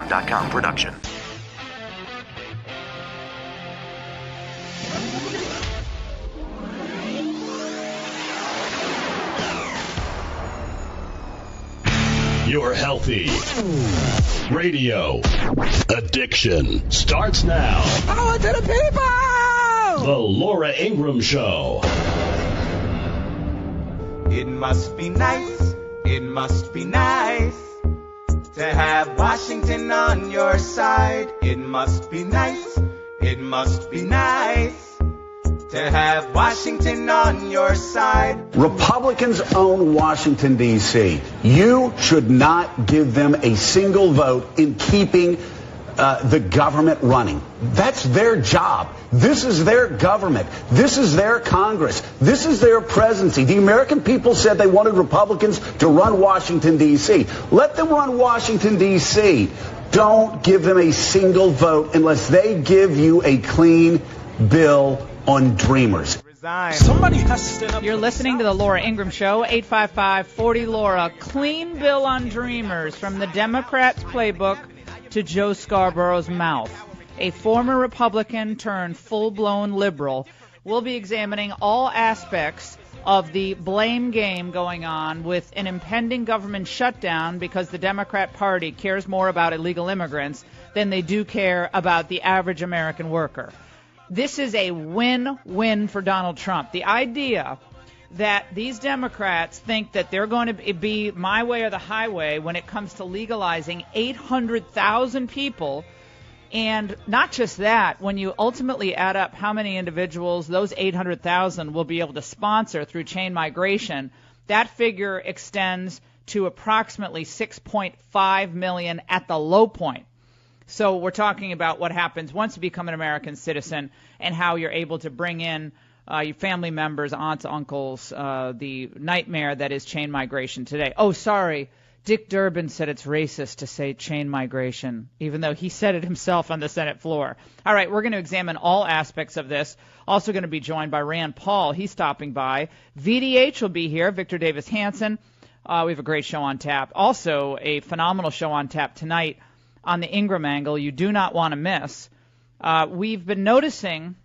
Ingraham.com production. Your healthy radio addiction starts now. Power to the people! The Laura Ingraham Show. It must be nice, it must be nice to have Washington on your side. It must be nice, it must be nice to have Washington on your side. Republicans own Washington, D.C. You should not give them a single vote in keeping the government running. That's their job. This is their government. This is their Congress. This is their presidency. The American people said they wanted Republicans to run Washington, D.C. Let them run Washington, D.C. Don't give them a single vote unless they give you a clean bill on Dreamers. Somebody has to stand up. You're listening to the Laura Ingraham Show, 855-40-LAURA. Clean bill on Dreamers, from the Democrats' playbook to Joe Scarborough's mouth. A former Republican turned full-blown liberal will be examining all aspects of the blame game going on with an impending government shutdown because the Democrat Party cares more about illegal immigrants than they do care about the average American worker. This is a win-win for Donald Trump. The idea that these Democrats think that they're going to be my way or the highway when it comes to legalizing 800,000 people, and not just that, when you ultimately add up how many individuals those 800,000 will be able to sponsor through chain migration, that figure extends to approximately 6.5 million at the low point. So we're talking about what happens once you become an American citizen and how you're able to bring in your family members, aunts, uncles, the nightmare that is chain migration today. Oh, sorry. Dick Durbin said it's racist to say chain migration, even though he said it himself on the Senate floor. All right, we're going to examine all aspects of this. Also going to be joined by Rand Paul. He's stopping by. VDH will be here, Victor Davis Hanson. We have a great show on tap. Also, a phenomenal show on tap tonight on the Ingraham angle you do not want to miss. We've been noticing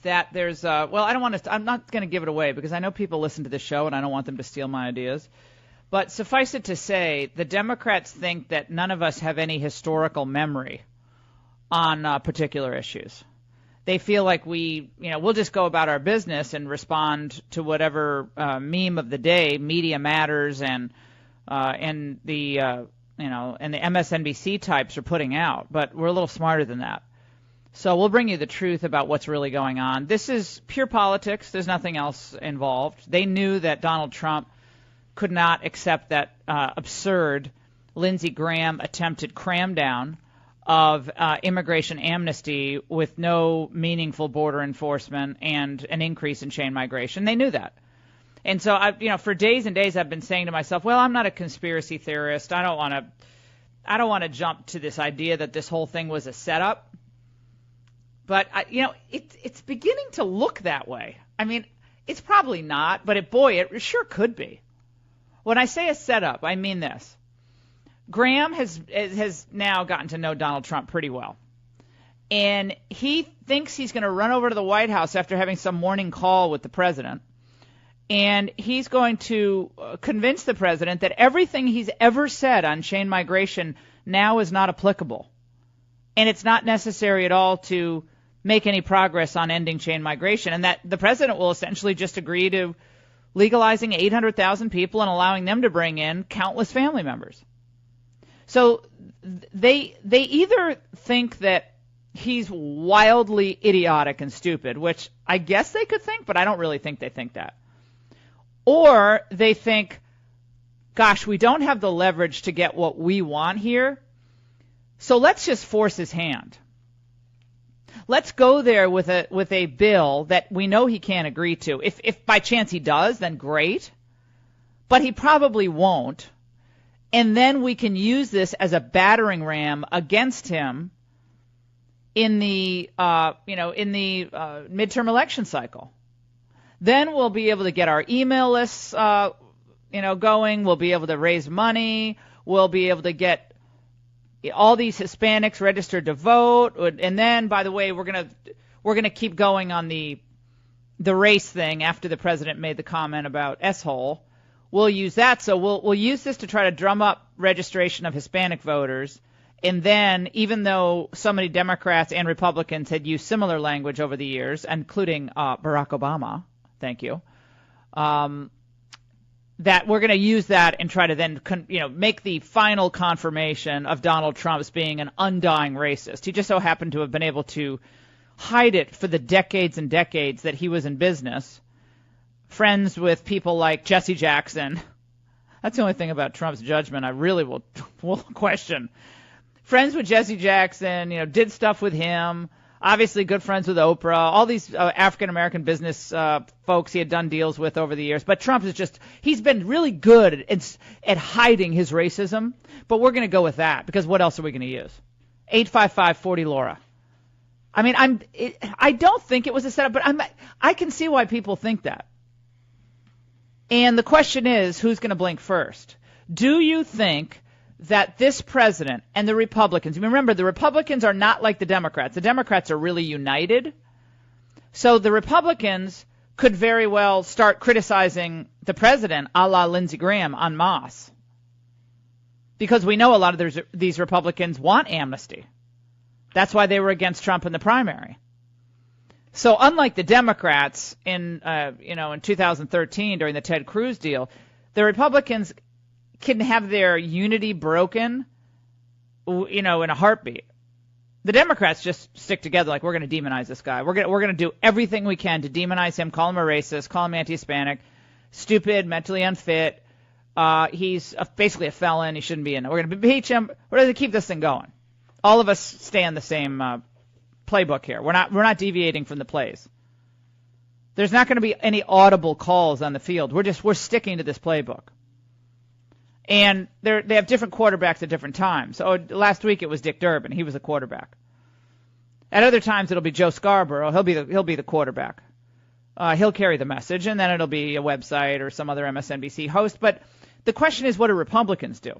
that there's, I'm not going to give it away because I know people listen to the show and I don't want them to steal my ideas. But suffice it to say, the Democrats think that none of us have any historical memory on particular issues. They feel like we'll just go about our business and respond to whatever meme of the day, Media Matters and the MSNBC types are putting out. But we're a little smarter than that. So we'll bring you the truth about what's really going on. This is pure politics. There's nothing else involved. They knew that Donald Trump could not accept that absurd Lindsey Graham attempted cram down of immigration amnesty with no meaningful border enforcement and an increase in chain migration. They knew that. And so, for days and days, I've been saying to myself, well, I'm not a conspiracy theorist. I don't want to jump to this idea that this whole thing was a setup. But, it's beginning to look that way. I mean, it's probably not, but it sure could be. When I say a setup, I mean this. Graham has now gotten to know Donald Trump pretty well. And he thinks he's going to run over to the White House after having some morning call with the president. And he's going to convince the president that everything he's ever said on chain migration now is not applicable. And it's not necessary at all to make any progress on ending chain migration. And that the president will essentially just agree to legalizing 800,000 people and allowing them to bring in countless family members. So they either think that he's wildly idiotic and stupid, which I guess they could think, but I don't really think they think that. Or they think, gosh, we don't have the leverage to get what we want here, so let's just force his hand. Let's go there with a bill that we know he can't agree to. If by chance he does, then great. But he probably won't. And then we can use this as a battering ram against him in the midterm election cycle. Then we'll be able to get our email lists going. We'll be able to raise money. We'll be able to get all these Hispanics registered to vote, and then, by the way, we're gonna keep going on the race thing after the president made the comment about S-hole. We'll use that, so we'll use this to try to drum up registration of Hispanic voters, and then, even though so many Democrats and Republicans had used similar language over the years, including Barack Obama, thank you, that we're going to use that and try to then, make the final confirmation of Donald Trump's being an undying racist. He just so happened to have been able to hide it for the decades and decades that he was in business, friends with people like Jesse Jackson. That's the only thing about Trump's judgment I really will question. Friends with Jesse Jackson, did stuff with him. Obviously good friends with Oprah, all these African-American business folks he had done deals with over the years. But Trump he's been really good at hiding his racism. But we're going to go with that, because what else are we going to use? 855-40-LAURA. I mean, I don't think it was a setup, but I can see why people think that. And the question is, who's going to blink first? Do you think that this president and the Republicans, remember, the Republicans are not like the Democrats. The Democrats are really united. So the Republicans could very well start criticizing the president a la Lindsey Graham en masse. Because we know a lot of these Republicans want amnesty. That's why they were against Trump in the primary. So unlike the Democrats in 2013 during the Ted Cruz deal, the Republicans can have their unity broken, in a heartbeat. The Democrats just stick together like, we're going to demonize this guy. We're going to do everything we can to demonize him, call him a racist, call him anti-Hispanic, stupid, mentally unfit. He's basically a felon. He shouldn't be in it. We're going to impeach him. We're going to keep this thing going. All of us stay on the same playbook here. We're not deviating from the plays. There's not going to be any audible calls on the field. We're sticking to this playbook. And they have different quarterbacks at different times. So last week it was Dick Durbin. He was a quarterback. At other times it'll be Joe Scarborough. He'll be the quarterback. He'll carry the message, and then it'll be a website or some other MSNBC host. But the question is, what do Republicans do?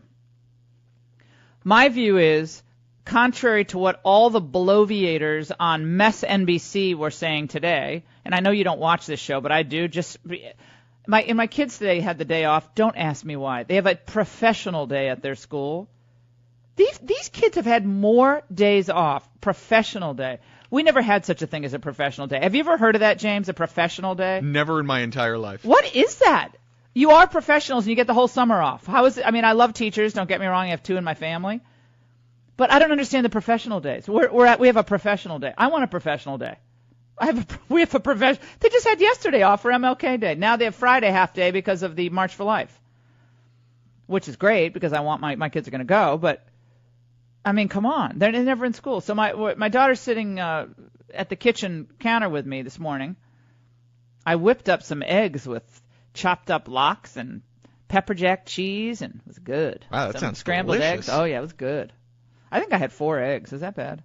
My view is, contrary to what all the bloviators on MSNBC were saying today, and I know you don't watch this show, but I do, my kids today had the day off. Don't ask me why. They have a professional day at their school. These kids have had more days off. Professional day. We never had such a thing as a professional day. Have you ever heard of that, James, a professional day? Never in my entire life. What is that? You are professionals and you get the whole summer off. How is it? I mean, I love teachers. Don't get me wrong. I have 2 in my family. But I don't understand the professional days. We have a professional day. I want a professional day. We have a professional. They just had yesterday off for MLK Day. Now they have Friday half day because of the March for Life, which is great because I want my kids are going to go. But I mean, come on, they're never in school. So my daughter's sitting at the kitchen counter with me this morning. I whipped up some eggs with chopped up lox and pepper jack cheese, and it was good. Wow, that sounds scrambled delicious. eggs. Oh yeah, it was good. I think I had 4 eggs. Is that bad?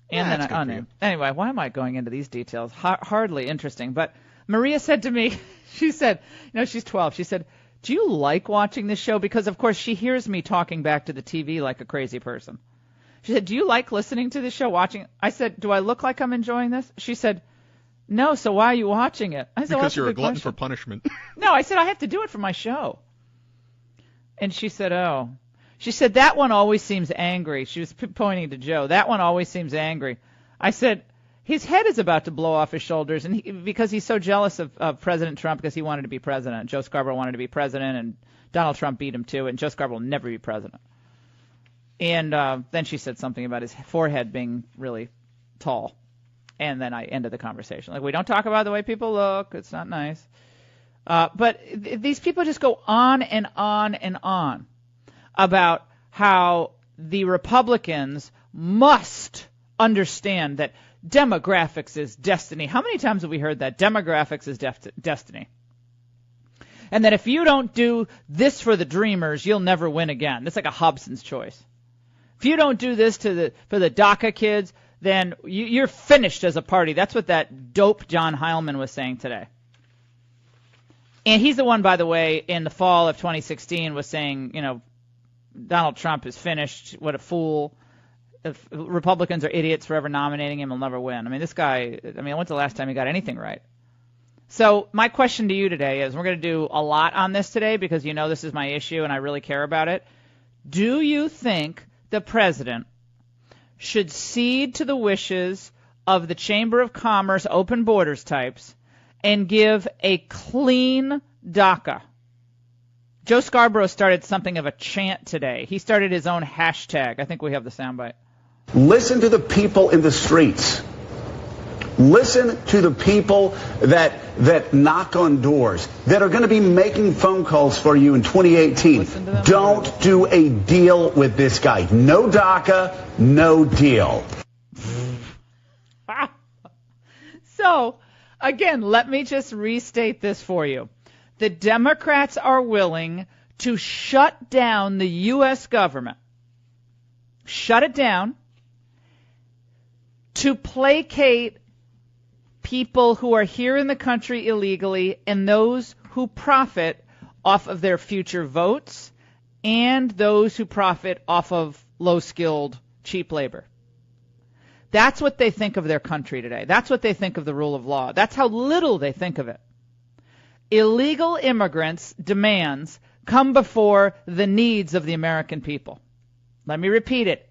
And Yeah, then that's good for you. Anyway, why am I going into these details? Hardly interesting. But Maria said to me, she said, she's 12. She said, do you like watching this show? Because, of course, she hears me talking back to the TV like a crazy person. She said, do you like listening to this show, watching? I said, do I look like I'm enjoying this? She said, no, so why are you watching it? I said, well, Because that's you're a glutton question. for punishment. No, I said, I have to do it for my show. And she said, oh. She said, that one always seems angry. She was pointing to Joe. That one always seems angry. I said, his head is about to blow off his shoulders, and because he's so jealous of President Trump because he wanted to be president. Joe Scarborough wanted to be president, and Donald Trump beat him too, and Joe Scarborough will never be president. And then she said something about his forehead being really tall. And then I ended the conversation. Like, we don't talk about the way people look. It's not nice. But these people just go on and on and on about how the Republicans must understand that demographics is destiny. How many times have we heard that? Demographics is destiny. And that if you don't do this for the Dreamers, you'll never win again. That's like a Hobson's choice. If you don't do this for the DACA kids, then you're finished as a party. That's what that dope John Heilman was saying today. And he's the one, by the way, in the fall of 2016 was saying, Donald Trump is finished. What a fool. If Republicans are idiots for ever nominating him, he'll never win. I mean, this guy, when's the last time he got anything right? So my question to you today is, we're going to do a lot on this today because this is my issue and I really care about it. Do you think the president should cede to the wishes of the Chamber of Commerce open borders types and give a clean DACA? Joe Scarborough started something of a chant today. He started his own hashtag. I think we have the soundbite. Listen to the people in the streets. Listen to the people that knock on doors, that are going to be making phone calls for you in 2018. Don't do a deal with this guy. No DACA, no deal. So, again, let me just restate this for you. The Democrats are willing to shut down the U.S. government, shut it down, to placate people who are here in the country illegally and those who profit off of their future votes and those who profit off of low-skilled, cheap labor. That's what they think of their country today. That's what they think of the rule of law. That's how little they think of it. Illegal immigrants' demands come before the needs of the American people. Let me repeat it.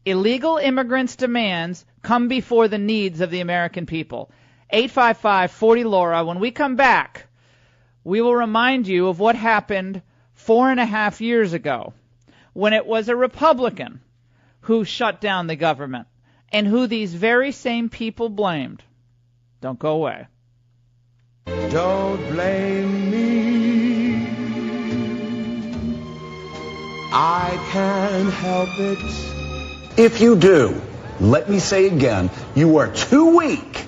Illegal immigrants' demands come before the needs of the American people. 855-40-LAURA. When we come back, we will remind you of what happened 4.5 years ago when it was a Republican who shut down the government and who these very same people blamed. Don't go away. Don't blame me. I can't help it. If you do, let me say again, you are too weak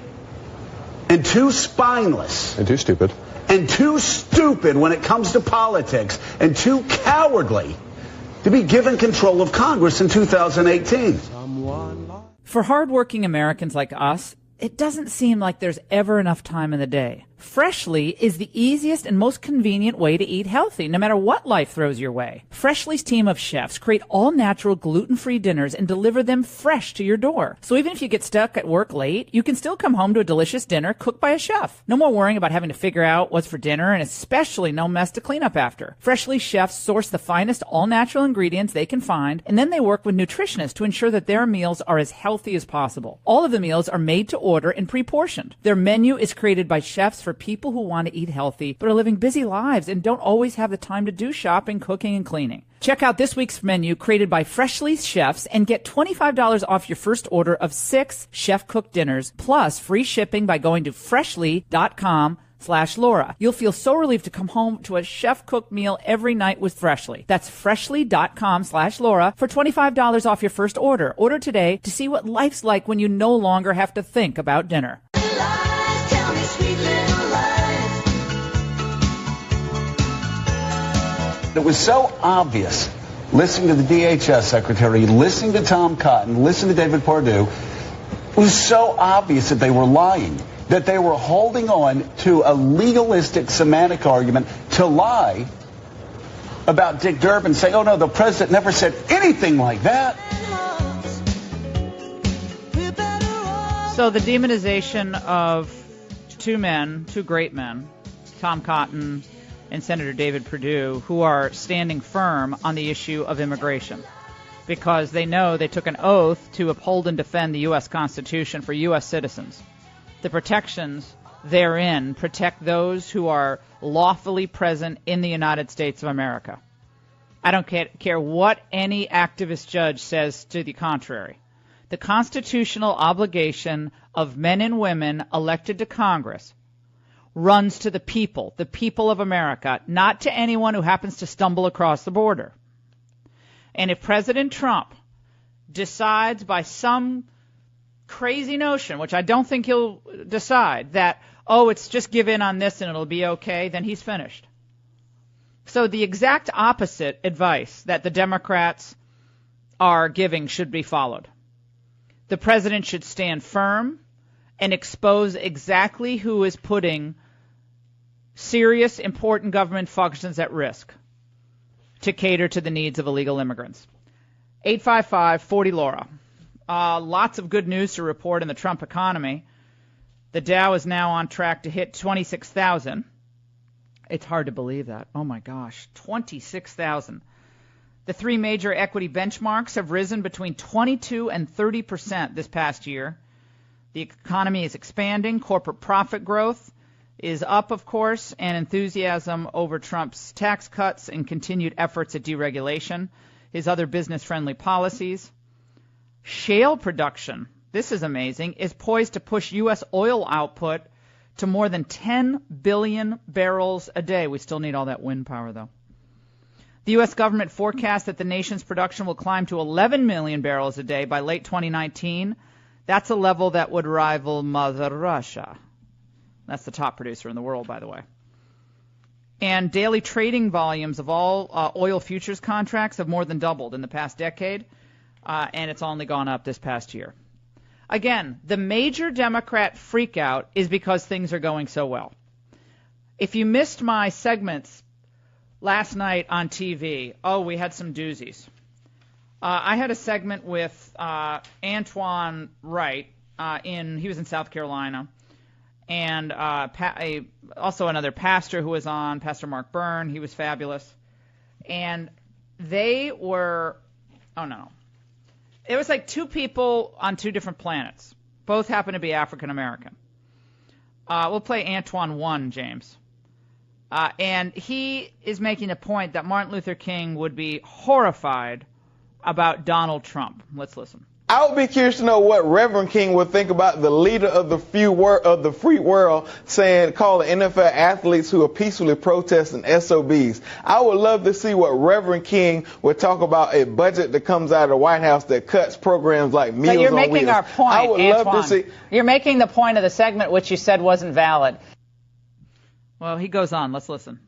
and too spineless and too stupid when it comes to politics and too cowardly to be given control of Congress in 2018. For hardworking Americans like us, it doesn't seem like there's ever enough time in the day. Freshly is the easiest and most convenient way to eat healthy, no matter what life throws your way. Freshly's team of chefs create all-natural, gluten-free dinners and deliver them fresh to your door. So even if you get stuck at work late, you can still come home to a delicious dinner cooked by a chef. No more worrying about having to figure out what's for dinner, and especially no mess to clean up after. Freshly chefs source the finest all-natural ingredients they can find, and then they work with nutritionists to ensure that their meals are as healthy as possible. All of the meals are made to order and pre-portioned. Their menu is created by chefs for people who want to eat healthy but are living busy lives and don't always have the time to do shopping, cooking, and cleaning. Check out this week's menu created by Freshly chefs and get $25 off your first order of 6 chef-cooked dinners plus free shipping by going to freshly.com/Laura. You'll feel so relieved to come home to a chef-cooked meal every night with Freshly. That's freshly.com/Laura for $25 off your first order. Order today to see what life's like when you no longer have to think about dinner. It was so obvious, listening to the DHS secretary, listening to Tom Cotton, listening to David Perdue, it was so obvious that they were lying, that they were holding on to a legalistic semantic argument to lie about Dick Durbin, saying, oh no, the president never said anything like that. So the demonization of two great men, Tom Cotton and Senator David Perdue, who are standing firm on the issue of immigration because they know they took an oath to uphold and defend the U.S. Constitution for U.S. citizens. The protections therein protect those who are lawfully present in the United States of America. I don't care what any activist judge says to the contrary. The constitutional obligation of men and women elected to Congress runs to the people of America, not to anyone who happens to stumble across the border. And if President Trump decides by some crazy notion, which I don't think he'll decide, that, oh, it's just give in on this and it'll be okay, then he's finished. So the exact opposite advice that the Democrats are giving should be followed. The president should stand firm and expose exactly who is putting serious, important government functions at risk. to cater to the needs of illegal immigrants. 855-40-LAURA. Lots of good news to report in the Trump economy. The Dow is now on track to hit 26,000. It's hard to believe that. Oh, my gosh, 26,000. The three major equity benchmarks have risen between 22 and 30% this past year. The economy is expanding. Corporate profit growth is up, of course, and enthusiasm over Trump's tax cuts and continued efforts at deregulation, his other business-friendly policies. Shale production, this is amazing, is poised to push U.S. oil output to more than 10 billion barrels a day. We still need all that wind power, though. The U.S. government forecasts that the nation's production will climb to 11 million barrels a day by late 2019. That's a level that would rival Mother Russia. That's the top producer in the world, by the way. And daily trading volumes of all oil futures contracts have more than doubled in the past decade, and it's only gone up this past year. Again, the major Democrat freakout is because things are going so well. If you missed my segments last night on TV, we had some doozies. I had a segment with Antoine Wright. He was in South Carolina. And also another pastor who was on, Pastor Mark Byrne. He was fabulous. And they were, it was like two people on two different planets. Both happen to be African American. We'll play Antoine 1, James. And he is making a point that Martin Luther King would be horrified about Donald Trump. Let's listen. I would be curious to know what Reverend King would think about the leader of the free world calling NFL athletes who are peacefully protesting SOBs. I would love to see what Reverend King would talk about a budget that comes out of the White House that cuts programs like Meals on Wheels. But you're making our point, I would Antoine. love to see. You're making the point of the segment which you said wasn't valid. Well, he goes on. Let's listen.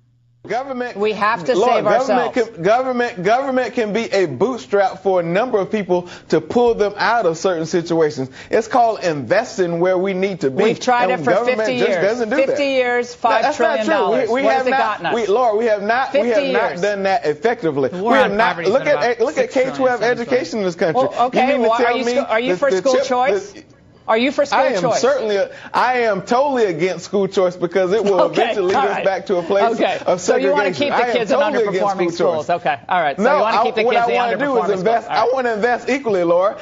We have to save ourselves. Government can be a bootstrap for a number of people to pull them out of certain situations. It's called investing where we need to be. We've tried it for 50 years. 50 years, $5 trillion. What has it gotten us? Laura, we have not done that effectively. We have not. Look at K-12 education in this country. Well, okay, are you for school choice? Are you for school choice? I am totally against school choice because it will eventually lead us back to a place of segregation. So you want to keep the kids in underperforming schools. Okay, all right. So you want to keep the kids in underperforming schools. What I want to do is invest. I want to invest equally, Laura.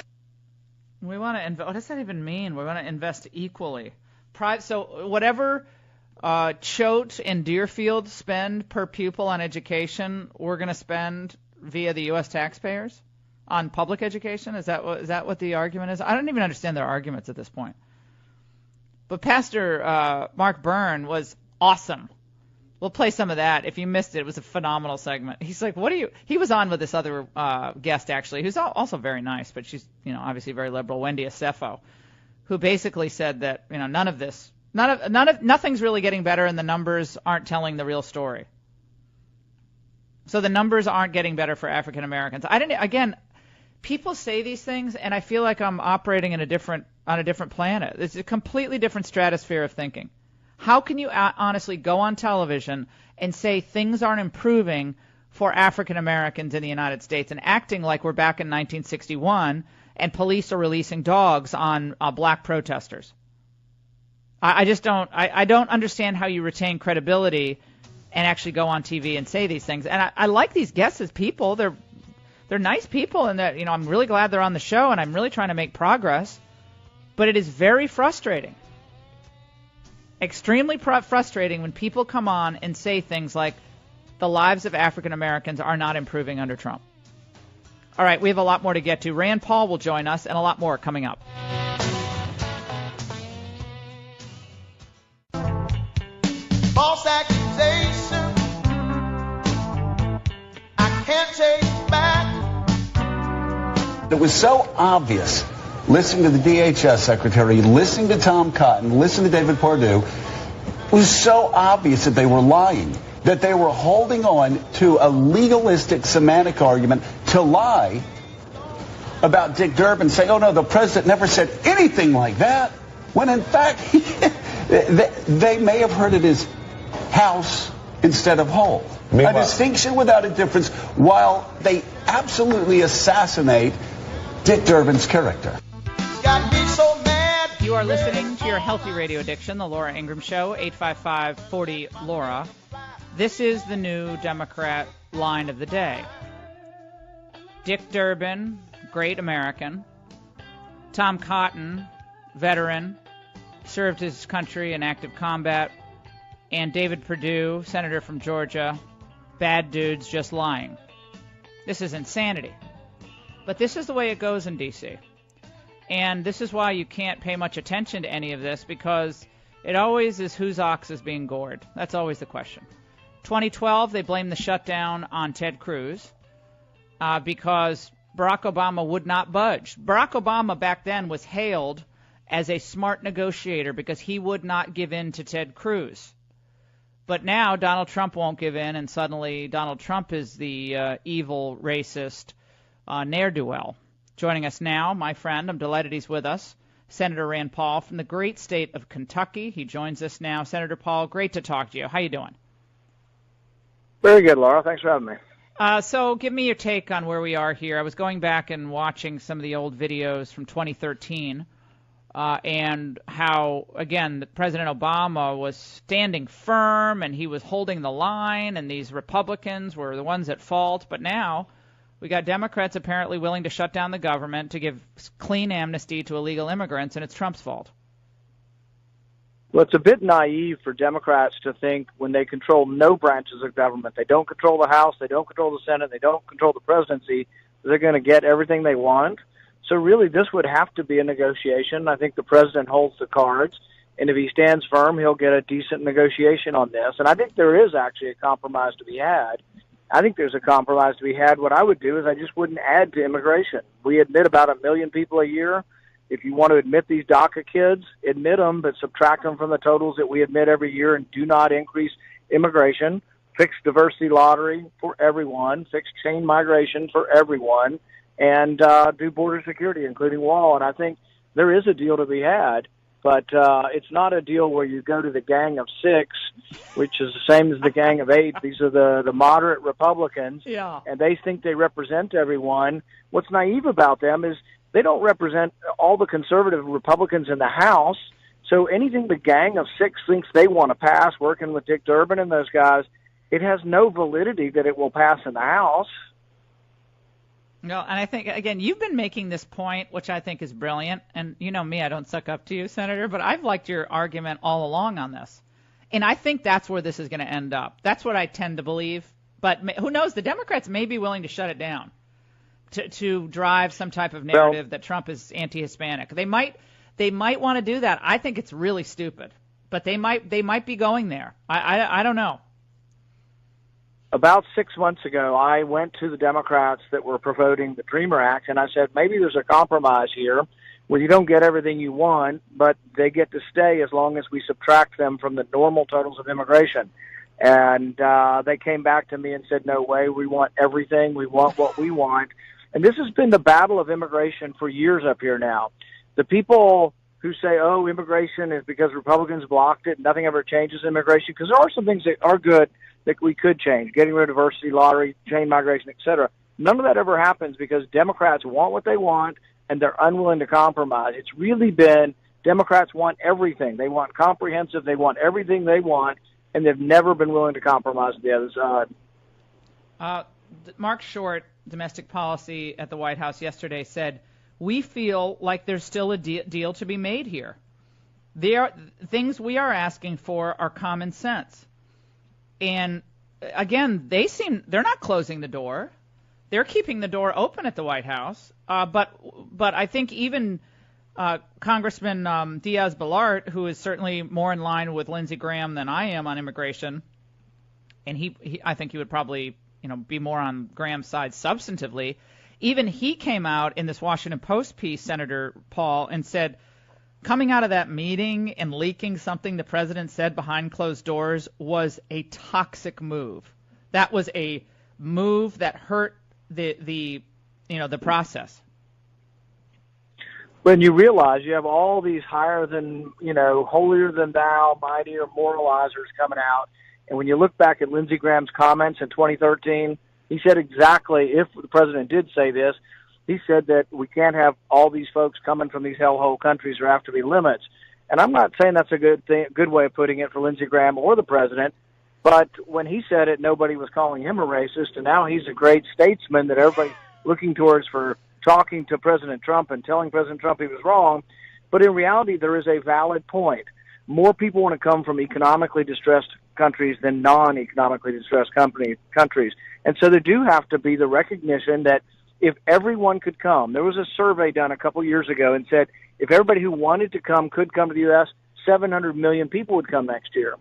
We want to invest. What does that even mean? We want to invest equally. So whatever Choate and Deerfield spend per pupil on education, we're going to spend via the U.S. taxpayers? On public education? Is that what the argument is? I don't even understand their arguments at this point. But Pastor Mark Byrne was awesome. We'll play some of that. If you missed it, it was a phenomenal segment. He's like, he was on with this other guest, actually, who's also very nice, but she's, obviously very liberal, Wendy Acefo, who basically said that, nothing's really getting better and the numbers aren't telling the real story. So the numbers aren't getting better for African Americans. People say these things, and I feel like I'm operating on a different planet. It's a completely different stratosphere of thinking. How can you honestly go on television and say things aren't improving for African Americans in the United States and acting like we're back in 1961 and police are releasing dogs on black protesters? I just don't. I don't understand how you retain credibility and actually go on TV and say these things. And I like these guests as people. They're nice people, and that I'm really glad they're on the show, and I'm really trying to make progress. But it is very frustrating, extremely frustrating when people come on and say things like the lives of African Americans are not improving under Trump. All right, we have a lot more to get to. Rand Paul will join us, and a lot more coming up. False accusation, I can't take back. It was so obvious, listening to the DHS secretary, listening to Tom Cotton, listening to David Perdue, it was so obvious that they were lying, that they were holding on to a legalistic semantic argument to lie about Dick Durbin, saying, oh no, the president never said anything like that, when in fact they may have heard at his house instead of whole. Meanwhile, a distinction without a difference, while they absolutely assassinate Dick Durbin's character. You are listening to your Healthy Radio Addiction, the Laura Ingraham Show, 855-40-LAURA. This is the new Democrat line of the day. Dick Durbin, great American. Tom Cotton, veteran, served his country in active combat. And David Perdue, senator from Georgia, bad dudes just lying. This is insanity. But this is the way it goes in D.C. And this is why you can't pay much attention to any of this, because it always is whose ox is being gored. That's always the question. 2012, they blamed the shutdown on Ted Cruz because Barack Obama would not budge. Barack Obama back then was hailed as a smart negotiator because he would not give in to Ted Cruz. But now Donald Trump won't give in, and suddenly Donald Trump is the evil, racist ne'er-do-well. Joining us now, my friend, I'm delighted he's with us, Senator Rand Paul from the great state of Kentucky. He joins us now. Senator Paul, great to talk to you. How you doing? Very good, Laura. Thanks for having me. So give me your take on where we are here. I was going back and watching some of the old videos from 2013 and how, again, President Obama was standing firm and he was holding the line, and these Republicans were the ones at fault. But now we got Democrats apparently willing to shut down the government to give clean amnesty to illegal immigrants, and it's Trump's fault. Well, it's a bit naive for Democrats to think when they control no branches of government, they don't control the House, they don't control the Senate, they don't control the presidency, they're going to get everything they want. So really, this would have to be a negotiation. I think the president holds the cards, and if he stands firm, he'll get a decent negotiation on this. And I think there is actually a compromise to be had. I think there's a compromise to be had. What I would do is I just wouldn't add to immigration. We admit about 1 million people a year. If you want to admit these DACA kids, admit them, but subtract them from the totals that we admit every year, and do not increase immigration. Fix diversity lottery for everyone. Fix chain migration for everyone. And do border security, including wall. And I think there is a deal to be had. But it's not a deal where you go to the Gang of Six, which is the same as the Gang of Eight. These are the moderate Republicans, and they think they represent everyone. What's naive about them is they don't represent all the conservative Republicans in the House. So anything the Gang of Six thinks they want to pass, working with Dick Durbin and those guys, it has no validity that it will pass in the House. No, and I think, again, you've been making this point, which I think is brilliant. And you know me, I don't suck up to you, Senator, but I've liked your argument all along on this. And I think that's where this is going to end up. That's what I tend to believe. But who knows? The Democrats may be willing to shut it down to drive some type of narrative that Trump is anti-Hispanic. They might want to do that. I think it's really stupid. But they might be going there. I don't know. About 6 months ago, I went to the Democrats that were promoting the Dreamer Act, and I said, maybe there's a compromise here where you don't get everything you want, but they get to stay as long as we subtract them from the normal totals of immigration. And they came back to me and said, no way, we want everything, we want what we want. And this has been the battle of immigration for years up here now. The people who say, oh, immigration is because Republicans blocked it, nothing ever changes immigration, because there are some things that are good that we could change, getting rid of diversity, lottery, chain migration, et cetera. None of that ever happens because Democrats want what they want, and they're unwilling to compromise. It's really been Democrats want everything. They want comprehensive. They want everything they want, and they've never been willing to compromise with the other side. Mark Short, domestic policy at the White House yesterday, said, we feel like there's still a deal to be made here. Things we are asking for are common sense. And again, they're not closing the door. They're keeping the door open at the White House. But I think even Congressman Diaz-Balart, who is certainly more in line with Lindsey Graham than I am on immigration, and I think he would probably be more on Graham's side substantively. Even he came out in this Washington Post piece, Senator Paul, and said, coming out of that meeting and leaking something the president said behind closed doors was a toxic move. That was a move that hurt the process. When you realize you have all these holier than thou, mightier moralizers coming out, And when you look back at Lindsey Graham's comments in 2013, he said exactly, if the president did say this, he said that we can't have all these folks coming from these hellhole countries. There have to be limits. And I'm not saying that's a good way of putting it for Lindsey Graham or the president, but when he said it, nobody was calling him a racist, and now he's a great statesman that everybody's looking towards for talking to President Trump and telling President Trump he was wrong. But in reality, there is a valid point. More people want to come from economically distressed countries than non-economically distressed countries. And so there do have to be the recognition that if everyone could come, there was a survey done a couple years ago and said if everybody who wanted to come could come to the U.S., 700 million people would come next year.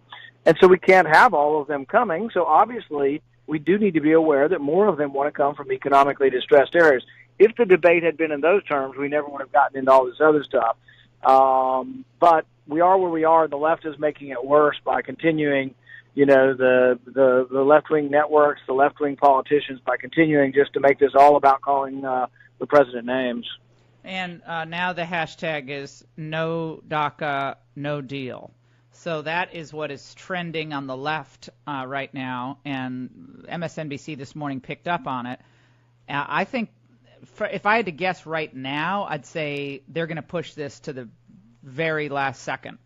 And so we can't have all of them coming. So obviously we do need to be aware that more of them want to come from economically distressed areas. If the debate had been in those terms, we never would have gotten into all this other stuff. But we are where we are. The left is making it worse by continuing, the left-wing networks, the left-wing politicians, by continuing just to make this all about calling the president names. And now the hashtag is no DACA, no deal. So that is what is trending on the left right now, and MSNBC this morning picked up on it. I think if I had to guess right now, I'd say they're going to push this to the very last second,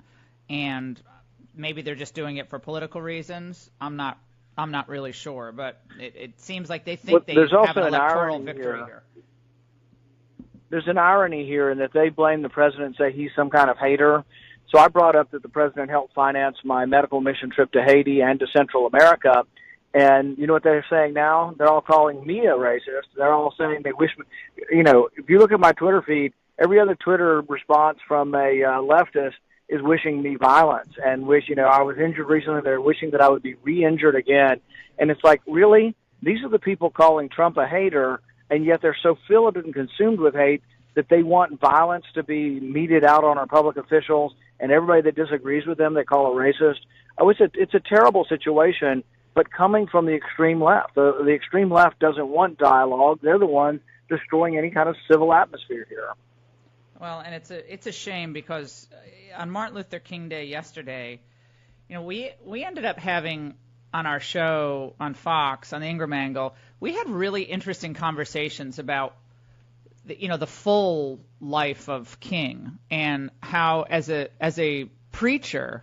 and maybe they're just doing it for political reasons. I'm not really sure, but it seems like they think they have an electoral victory here. There's an irony here in that they blame the president and say he's some kind of hater. So I brought up that the president helped finance my medical mission trip to Haiti and to Central America. And you know what they're saying now? They're all calling me a racist. They're all saying they wish, if you look at my Twitter feed, every other Twitter response from a leftist is wishing me violence and I was injured recently. They're wishing that I would be re-injured again. And it's like, really? These are the people calling Trump a hater, and yet they're so filled and consumed with hate that they want violence to be meted out on our public officials, and everybody that disagrees with them they call a racist. It's a terrible situation, but coming from the extreme left. The extreme left doesn't want dialogue. They're the ones destroying any kind of civil atmosphere here. Well, and it's a shame because on Martin Luther King Day yesterday, we ended up having on our show on Fox, on the Ingraham Angle, we had really interesting conversations about the full life of King and how as a preacher,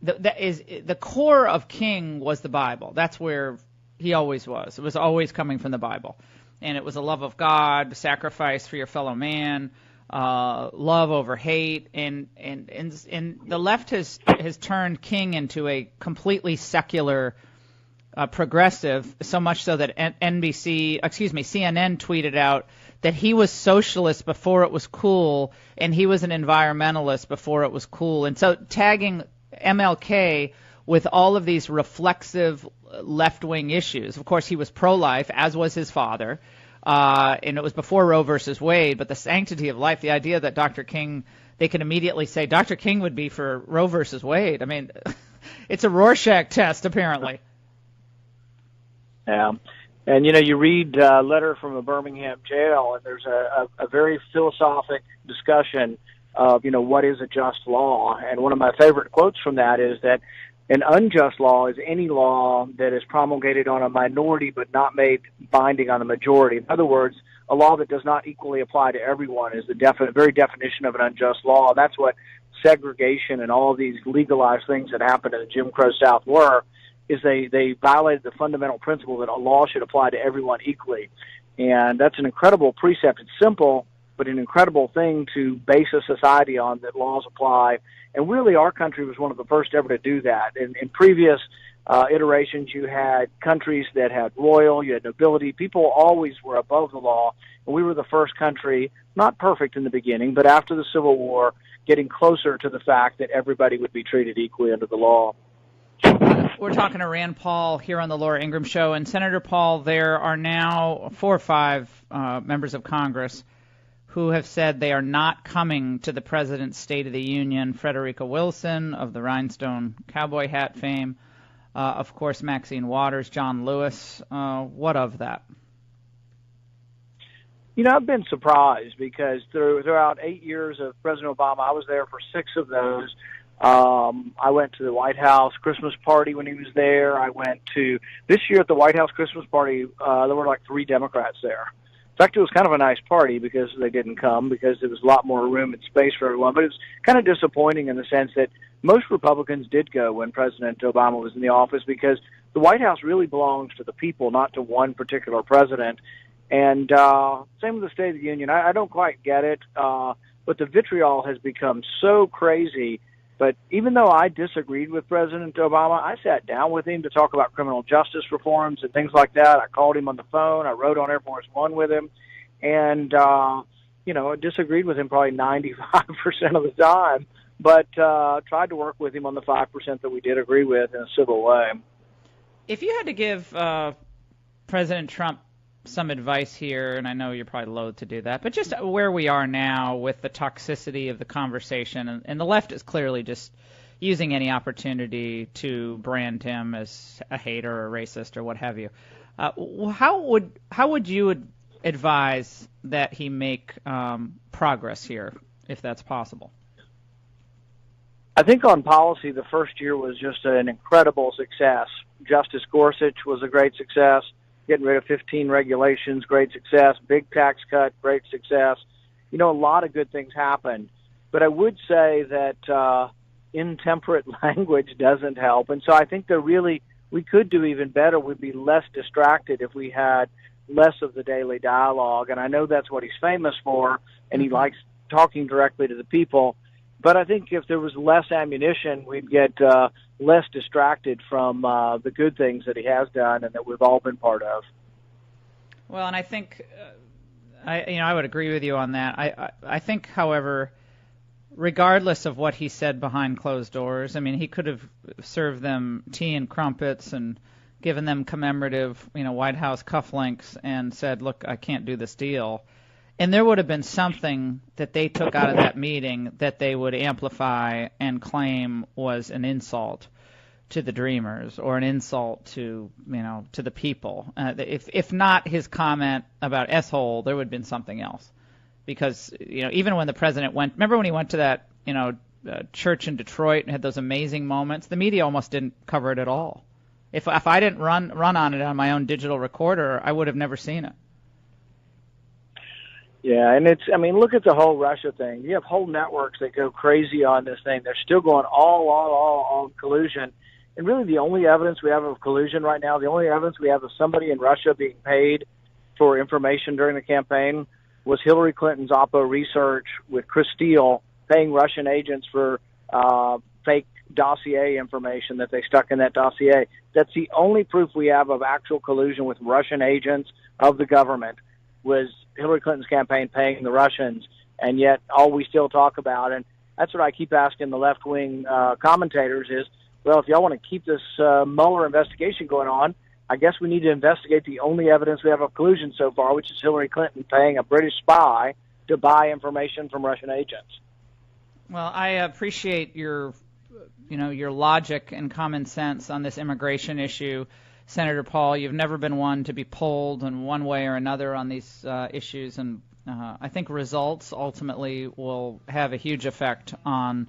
the core of King was the Bible. That's where he always was. It was always coming from the Bible, and it was a love of God, sacrifice for your fellow man, love over hate, and the left has turned King into a completely secular progressive, so much so that CNN tweeted out that he was socialist before it was cool, and he was an environmentalist before it was cool. And so tagging MLK with all of these reflexive left-wing issues. Of course, he was pro-life, as was his father, and it was before Roe versus Wade, but the sanctity of life, the idea that Dr. King, they can immediately say Dr. King would be for Roe versus Wade. I mean, it's a Rorschach test, apparently. Yeah. And, you read a letter from a Birmingham jail, and there's a very philosophic discussion of, what is a just law. And one of my favorite quotes from that is that an unjust law is any law that is promulgated on a minority but not made binding on the majority. In other words, a law that does not equally apply to everyone is the very definition of an unjust law. And that's what segregation and all of these legalized things that happened in the Jim Crow South were. Is they violated the fundamental principle that a law should apply to everyone equally. And that's an incredible precept. It's simple, but an incredible thing to base a society on, that laws apply. And really our country was one of the first ever to do that. In previous iterations, you had countries that had royal, you had nobility. People always were above the law. And we were the first country, not perfect in the beginning, but after the Civil War, getting closer to the fact that everybody would be treated equally under the law. We're talking to Rand Paul here on the Laura Ingraham Show. And Senator Paul, there are now 4 or 5 members of Congress who have said they are not coming to the President's State of the Union. Frederica Wilson of the Rhinestone Cowboy hat fame. Of course, Maxine Waters, John Lewis. What of that? I've been surprised because throughout 8 years of President Obama, I was there for 6 of those. I went to the White House Christmas party when he was there. I went to this year at the White House Christmas party. There were like 3 Democrats there. In fact, it was kind of a nice party because they didn't come because there was a lot more room and space for everyone. But it was kind of disappointing in the sense that most Republicans did go when President Obama was in the office because the White House really belongs to the people, not to one particular president. And same with the State of the Union. I don't quite get it, but the vitriol has become so crazy. But even though I disagreed with President Obama, I sat down with him to talk about criminal justice reforms and things like that. I called him on the phone. I rode on Air Force One with him. And, I disagreed with him probably 95% of the time, but tried to work with him on the 5% that we did agree with in a civil way. If you had to give President Trump some advice here, and I know you're probably loath to do that, but just where we are now with the toxicity of the conversation, and the left is clearly just using any opportunity to brand him as a hater or a racist or what have you. How would you advise that he make progress here, if that's possible? I think on policy, the first year was just an incredible success. Justice Gorsuch was a great success. Getting rid of 15 regulations, great success. Big tax cut, great success. A lot of good things happened. But I would say that intemperate language doesn't help. And so I think we could do even better. We'd be less distracted if we had less of the daily dialogue. And I know that's what he's famous for, and he likes talking directly to the people. But I think if there was less ammunition, we'd get less distracted from the good things that he has done and that we've all been part of. Well, and I think I would agree with you on that. I think, however, regardless of what he said behind closed doors, I mean, he could have served them tea and crumpets and given them commemorative, White House cufflinks and said, "Look, I can't do this deal." And there would have been something that they took out of that meeting that they would amplify and claim was an insult to the Dreamers or an insult to, to the people. If not his comment about S-hole, there would have been something else. Because, even when the president remember when he went to that, church in Detroit and had those amazing moments, the media almost didn't cover it at all. If I didn't run on it on my own digital recorder, I would have never seen it. Yeah, and look at the whole Russia thing. You have whole networks that go crazy on this thing. They're still going all on collusion. And really the only evidence we have of collusion right now, the only evidence we have of somebody in Russia being paid for information during the campaign was Hillary Clinton's Oppo research with Chris Steele paying Russian agents for fake dossier information that they stuck in that dossier. That's the only proof we have of actual collusion with Russian agents of the government was Hillary Clinton's campaign paying the Russians, and yet all we still talk about, and that's what I keep asking the left-wing commentators is, well, if y'all want to keep this Mueller investigation going on, I guess we need to investigate the only evidence we have of collusion so far, which is Hillary Clinton paying a British spy to buy information from Russian agents. Well, I appreciate your logic and common sense on this immigration issue. Senator Paul, you've never been one to be pulled in one way or another on these issues, and I think results ultimately will have a huge effect on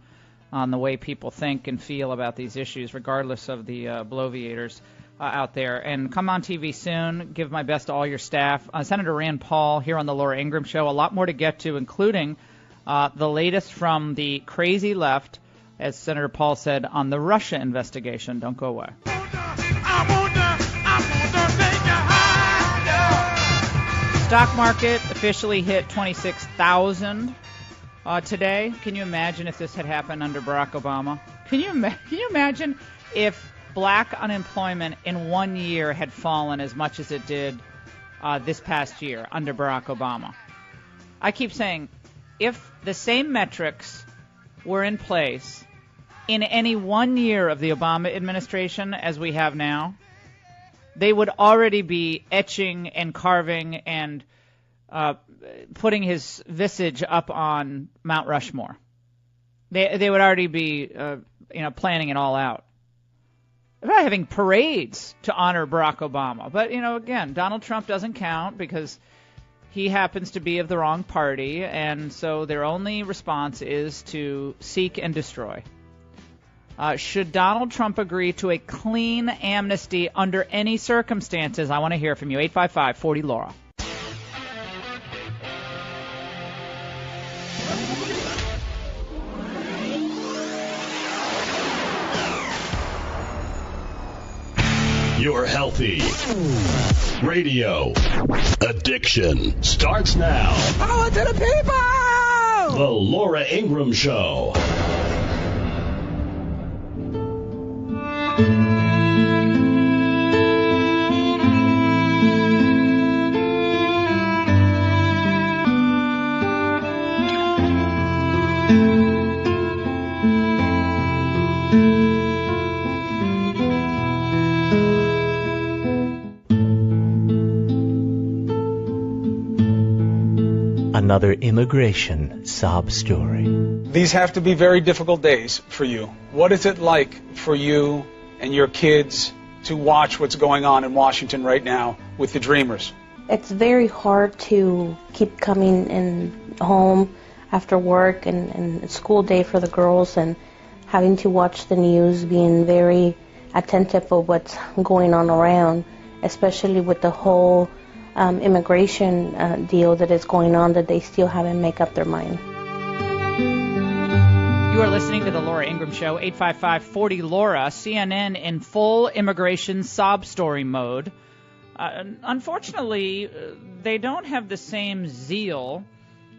the way people think and feel about these issues, regardless of the bloviators out there. And come on TV soon. Give my best to all your staff. Senator Rand Paul here on the Laura Ingraham Show. A lot more to get to, including the latest from the crazy left, as Senator Paul said, on the Russia investigation. Don't go away. Stock market officially hit 26,000 today. Can you imagine if this had happened under Barack Obama? Can you imagine if black unemployment in 1 year had fallen as much as it did this past year under Barack Obama? I keep saying, if the same metrics were in place in any 1 year of the Obama administration as we have now, they would already be etching and carving and putting his visage up on Mount Rushmore. They would already be planning it all out. They're not having parades to honor Barack Obama. But, again, Donald Trump doesn't count because he happens to be of the wrong party, and so their only response is to seek and destroy. Should Donald Trump agree to a clean amnesty under any circumstances? I want to hear from you. 855-40-LAURA. Your Healthy Radio Addiction starts now. Power to the people! The Laura Ingraham Show. Another immigration sob story. These have to be very difficult days for you. What is it like for you and your kids to watch what's going on in Washington right now with the Dreamers? It's very hard to keep coming in home after work and school day for the girls and having to watch the news, being very attentive of what's going on around, especially with the whole immigration deal that is going on, that they still haven't made up their mind. You are listening to the Laura Ingraham Show, 855-40-LAURA, CNN in full immigration sob story mode. Unfortunately, they don't have the same zeal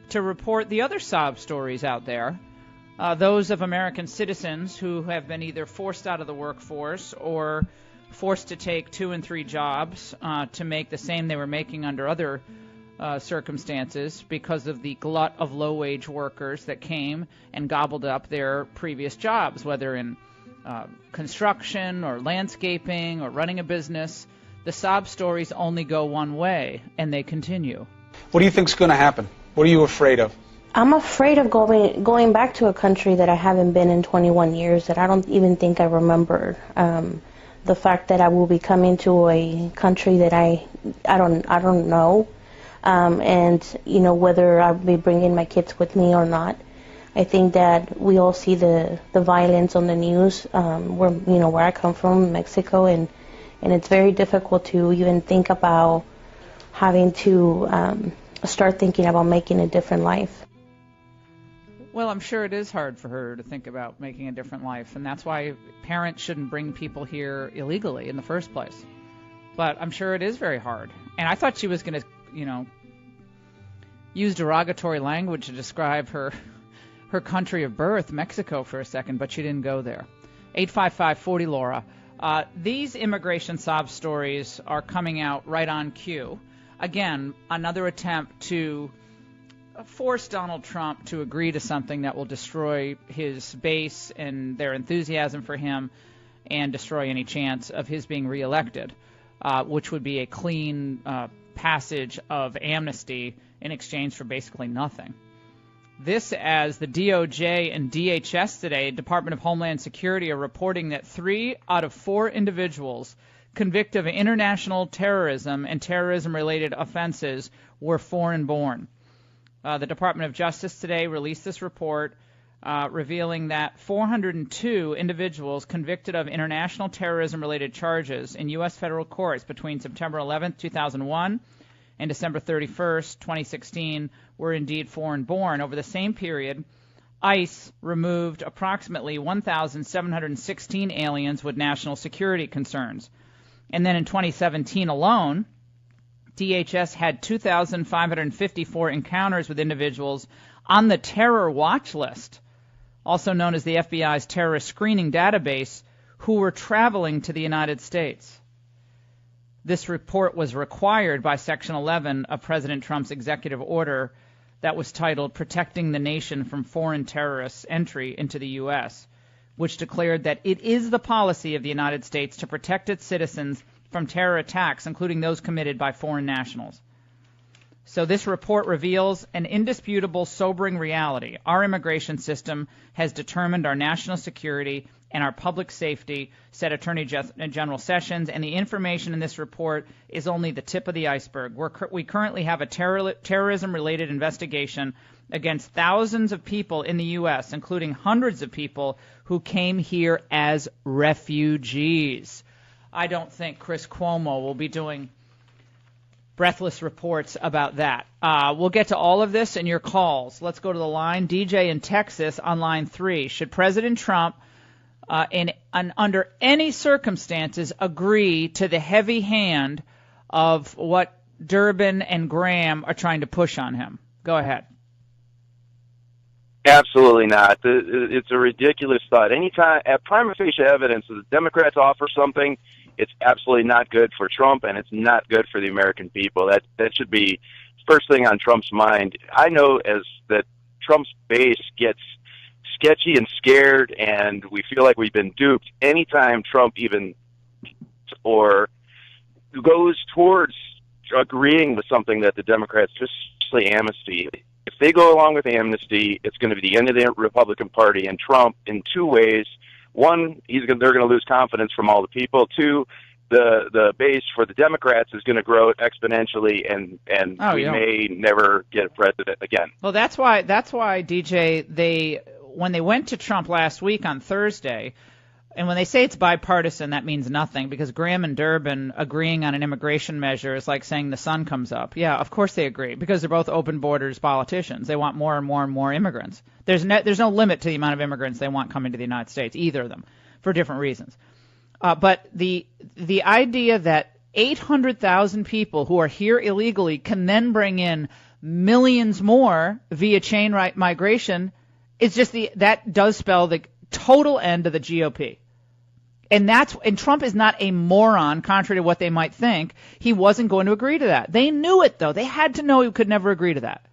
to report the other sob stories out there, those of American citizens who have been either forced out of the workforce or forced to take 2 and 3 jobs to make the same they were making under other circumstances because of the glut of low-wage workers that came and gobbled up their previous jobs, whether in construction or landscaping or running a business. The sob stories only go one way, and they continue. What do you think's going to happen? What are you afraid of? I'm afraid of going back to a country that I haven't been in 21 years, that I don't even think I remember. The fact that I will be coming to a country that I don't know, and whether I'll be bringing my kids with me or not. I think that we all see the violence on the news where I come from, Mexico, and it's very difficult to even think about having to start thinking about making a different life. Well, I'm sure it is hard for her to think about making a different life, and that's why parents shouldn't bring people here illegally in the first place. But I'm sure it is very hard. And I thought she was going to, use derogatory language to describe her country of birth, Mexico, for a second, but she didn't go there. 855-40-LAURA. These immigration sob stories are coming out right on cue. Again, another attempt to force Donald Trump to agree to something that will destroy his base and their enthusiasm for him and destroy any chance of his being reelected, which would be a clean passage of amnesty in exchange for basically nothing. This as the DOJ and DHS today, Department of Homeland Security, are reporting that 3 out of 4 individuals convicted of international terrorism and terrorism-related offenses were foreign-born. The Department of Justice today released this report revealing that 402 individuals convicted of international terrorism-related charges in U.S. federal courts between September 11, 2001 and December 31st, 2016 were indeed foreign-born. Over the same period, ICE removed approximately 1,716 aliens with national security concerns. And then in 2017 alone, DHS had 2,554 encounters with individuals on the terror watch list, also known as the FBI's terrorist screening database, who were traveling to the United States. This report was required by Section 11 of President Trump's executive order that was titled Protecting the Nation from Foreign Terrorists' Entry into the U.S., which declared that it is the policy of the United States to protect its citizens from terror attacks, including those committed by foreign nationals. So this report reveals an indisputable, sobering reality. Our immigration system has determined our national security and our public safety, said Attorney General Sessions, and the information in this report is only the tip of the iceberg. We currently have a terrorism-related investigation against thousands of people in the U.S., including hundreds of people who came here as refugees. I don't think Chris Cuomo will be doing breathless reports about that. We'll get to all of this in your calls. Let's go to the line. DJ in Texas on line 3. Should President Trump, under any circumstances, agree to the heavy hand of what Durbin and Graham are trying to push on him? Go ahead. Absolutely not. It's a ridiculous thought. Anytime, at prima facie evidence, that the Democrats offer something, it's absolutely not good for Trump, and it's not good for the American people. That should be first thing on Trump's mind. I know as that Trump's base gets sketchy and scared, and we feel like we've been duped anytime Trump even or goes towards agreeing with something that the Democrats, especially amnesty. If they go along with amnesty, it's going to be the end of the Republican Party and Trump in two ways. One, they're going to lose confidence from all the people. Two, the base for the Democrats is going to grow exponentially, and we may never get a president again. Well, that's why DJ, when they went to Trump last week on Thursday, and when they say it's bipartisan, that means nothing, because Graham and Durbin agreeing on an immigration measure is like saying the sun comes up. Yeah, of course they agree, because they're both open borders politicians. They want more and more and more immigrants. There's no limit to the amount of immigrants they want coming to the United States, either of them, for different reasons. But the idea that 800,000 people who are here illegally can then bring in millions more via chain migration is just that does spell the total end of the GOP. And Trump is not a moron, contrary to what they might think. He wasn't going to agree to that. They knew it, though. They had to know he could never agree to that.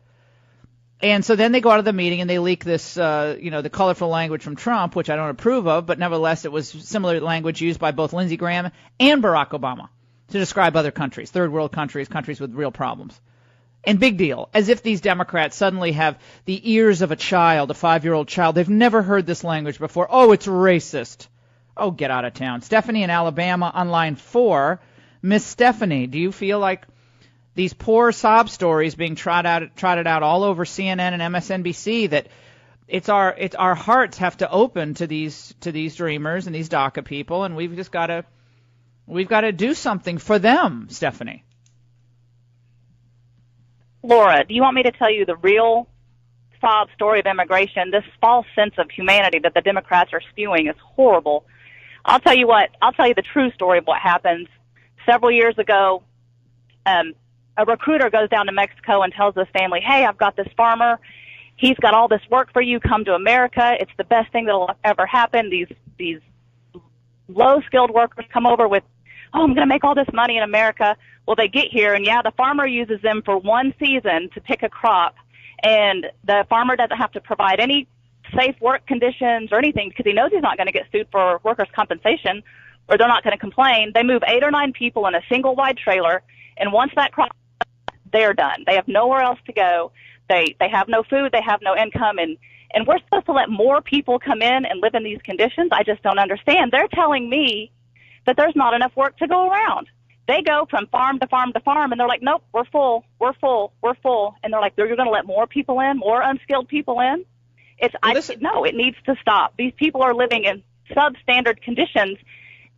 And so then they go out of the meeting and they leak this, the colorful language from Trump, which I don't approve of, but nevertheless it was similar language used by both Lindsey Graham and Barack Obama to describe other countries, third world countries, countries with real problems. And big deal, as if these Democrats suddenly have the ears of a child, a 5-year-old child. They've never heard this language before. Oh, it's racist. Oh, get out of town. Stephanie in Alabama on line 4. Miss Stephanie, do you feel like these poor sob stories being trotted out all over CNN and MSNBC, that it's our hearts have to open to these dreamers and these DACA people, and we've got to do something for them, Stephanie? Laura, do you want me to tell you the real sob story of immigration? This false sense of humanity that the Democrats are spewing is horrible. I'll tell you the true story of what happened. Several years ago, a recruiter goes down to Mexico and tells this family, hey, I've got this farmer. He's got all this work for you. Come to America. It's the best thing that will ever happen. These low-skilled workers come over with, oh, I'm going to make all this money in America. Well, they get here, and the farmer uses them for one season to pick a crop, and the farmer doesn't have to provide any safe work conditions or anything because he knows he's not going to get sued for workers' compensation, or they're not going to complain. They move 8 or 9 people in a single wide trailer, and once that crop, they're done. They have nowhere else to go. They have no food. They have no income, and we're supposed to let more people come in and live in these conditions? I just don't understand. They're telling me that there's not enough work to go around. They go from farm to farm to farm, and they're like, nope, we're full. And they're like, you're going to let more people in, more unskilled people in? No, it needs to stop. These people are living in substandard conditions,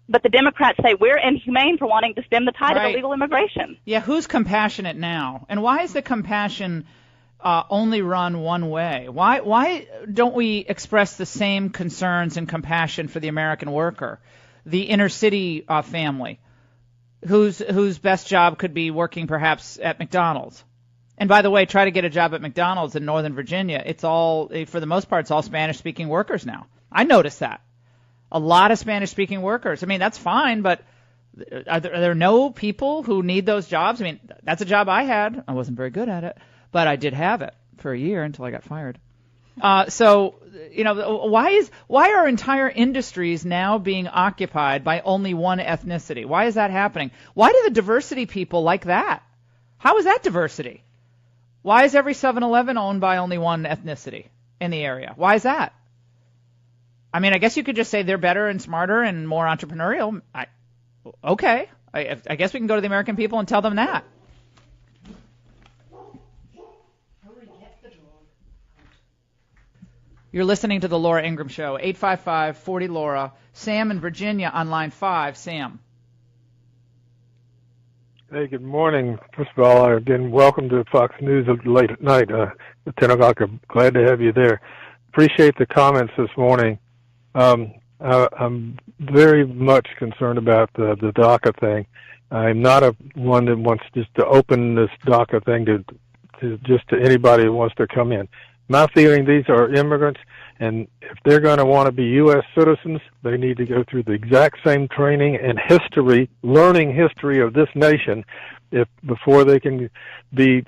but the Democrats say we're inhumane for wanting to stem the tide of illegal immigration. Yeah, who's compassionate now? And why is the compassion only run one way? Why don't we express the same concerns and compassion for the American worker, the inner city family, whose best job could be working perhaps at McDonald's? And by the way, try to get a job at McDonald's in Northern Virginia. It's all, for the most part, it's all Spanish-speaking workers now. I noticed that. A lot of Spanish-speaking workers. I mean, that's fine, but are there no people who need those jobs? I mean, that's a job I had. I wasn't very good at it, but I did have it for a year until I got fired. So, why are entire industries now being occupied by only one ethnicity? Why is that happening? Why do the diversity people like that? How is that diversity? Why is every 7-Eleven owned by only one ethnicity in the area? Why is that? I mean, I guess you could just say they're better and smarter and more entrepreneurial. Okay. I guess we can go to the American people and tell them that. You're listening to the Laura Ingraham Show, 855-40-LAURA. Sam in Virginia on line 5. Sam. Hey, good morning. First of all, again, welcome to Fox News late at night, at 10 o'clock. I'm glad to have you there. Appreciate the comments this morning. I'm very much concerned about the DACA thing. I'm not one that wants just to open this DACA thing to anybody who wants to come in. My feeling, these are immigrants, and if they're going to want to be U.S. citizens, they need to go through the exact same training and learning history of this nation, before they can be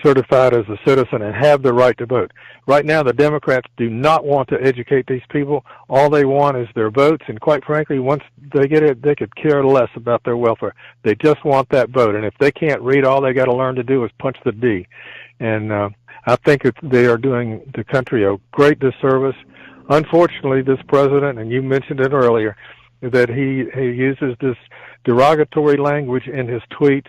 certified as a citizen and have the right to vote. Right now, the Democrats do not want to educate these people. All they want is their votes, and quite frankly, once they get it, they could care less about their welfare. They just want that vote, and if they can't read, all they got to learn to do is punch the D. And I think they are doing the country a great disservice. Unfortunately, this president, and you mentioned it earlier, that he uses this derogatory language in his tweets,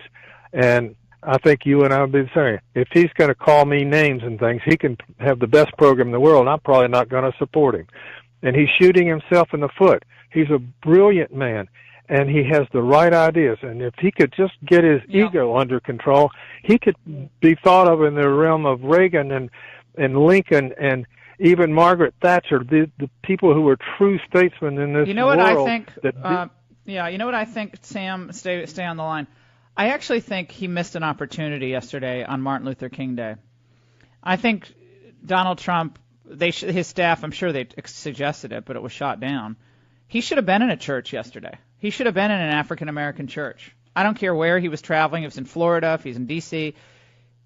and I think you and I would be the same. If he's going to call me names and things, he can have the best program in the world, and I'm probably not going to support him. And he's shooting himself in the foot. He's a brilliant man, and he has the right ideas. And if he could just get his ego under control, he could be thought of in the realm of Reagan and Lincoln and even Margaret Thatcher, the people who were true statesmen in this world. You know what I think? You know what I think, Sam? Stay on the line. I actually think he missed an opportunity yesterday on Martin Luther King Day. I think Donald Trump, his staff, I'm sure they suggested it, but it was shot down. He should have been in a church yesterday. He should have been in an African-American church. I don't care where he was traveling, if it's in Florida, if he's in D.C.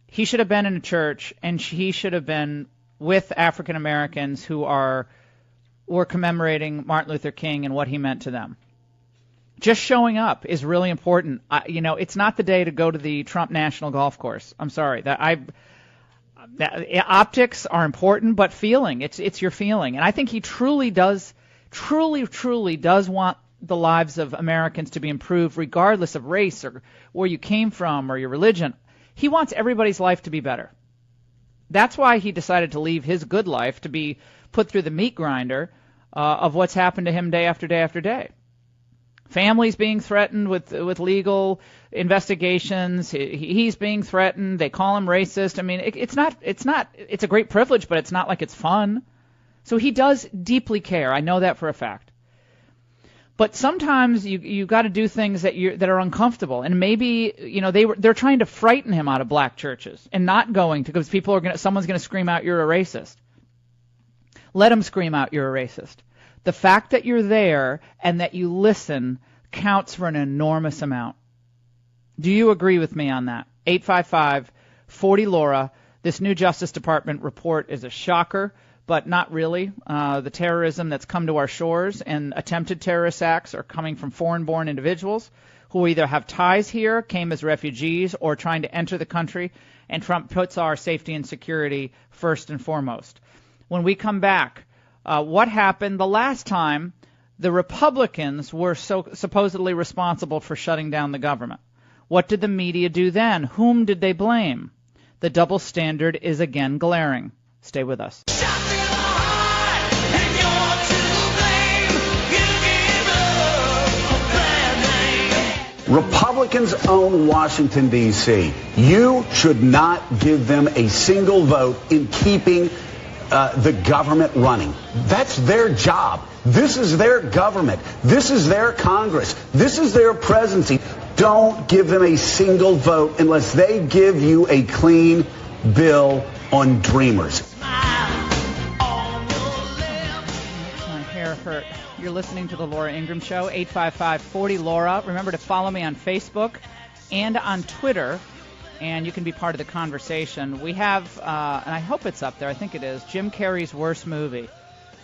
He should have been in a church, and he should have been with African-Americans who were commemorating Martin Luther King and what he meant to them. Just showing up is really important. It's not the day to go to the Trump National Golf Course. I'm sorry. Optics are important, but feeling, it's your feeling. And I think he truly does want the lives of Americans to be improved regardless of race or where you came from or your religion. He wants everybody's life to be better. That's why he decided to leave his good life to be put through the meat grinder of what's happened to him day after day after day. Families being threatened with legal investigations. He's being threatened. They call him racist. I mean, it's a great privilege, but it's not like it's fun. So he does deeply care. I know that for a fact. But sometimes you got to do things that are uncomfortable, and maybe they're trying to frighten him out of black churches and not going to, because someone's going to scream out you're a racist. Let them scream out you're a racist. The fact that you're there and that you listen counts for an enormous amount. Do you agree with me on that? 855-40-LAURA. This new Justice Department report is a shocker, but not really. The terrorism that's come to our shores and attempted terrorist acts are coming from foreign-born individuals who either have ties here, came as refugees, or trying to enter the country, and Trump puts our safety and security first and foremost. When we come back, what happened the last time the Republicans were supposedly responsible for shutting down the government? What did the media do then? Whom did they blame? The double standard is again glaring. Stay with us. Republicans own Washington, D.C. You should not give them a single vote in keeping the government running. That's their job. This is their government. This is their Congress. This is their presidency. Don't give them a single vote unless they give you a clean bill on Dreamers. My hair hurt. You're listening to the Laura Ingraham Show, 855-40-LAURA. Remember to follow me on Facebook and on Twitter, and you can be part of the conversation. We have, and I hope it's up there, I think it is, Jim Carrey's worst movie.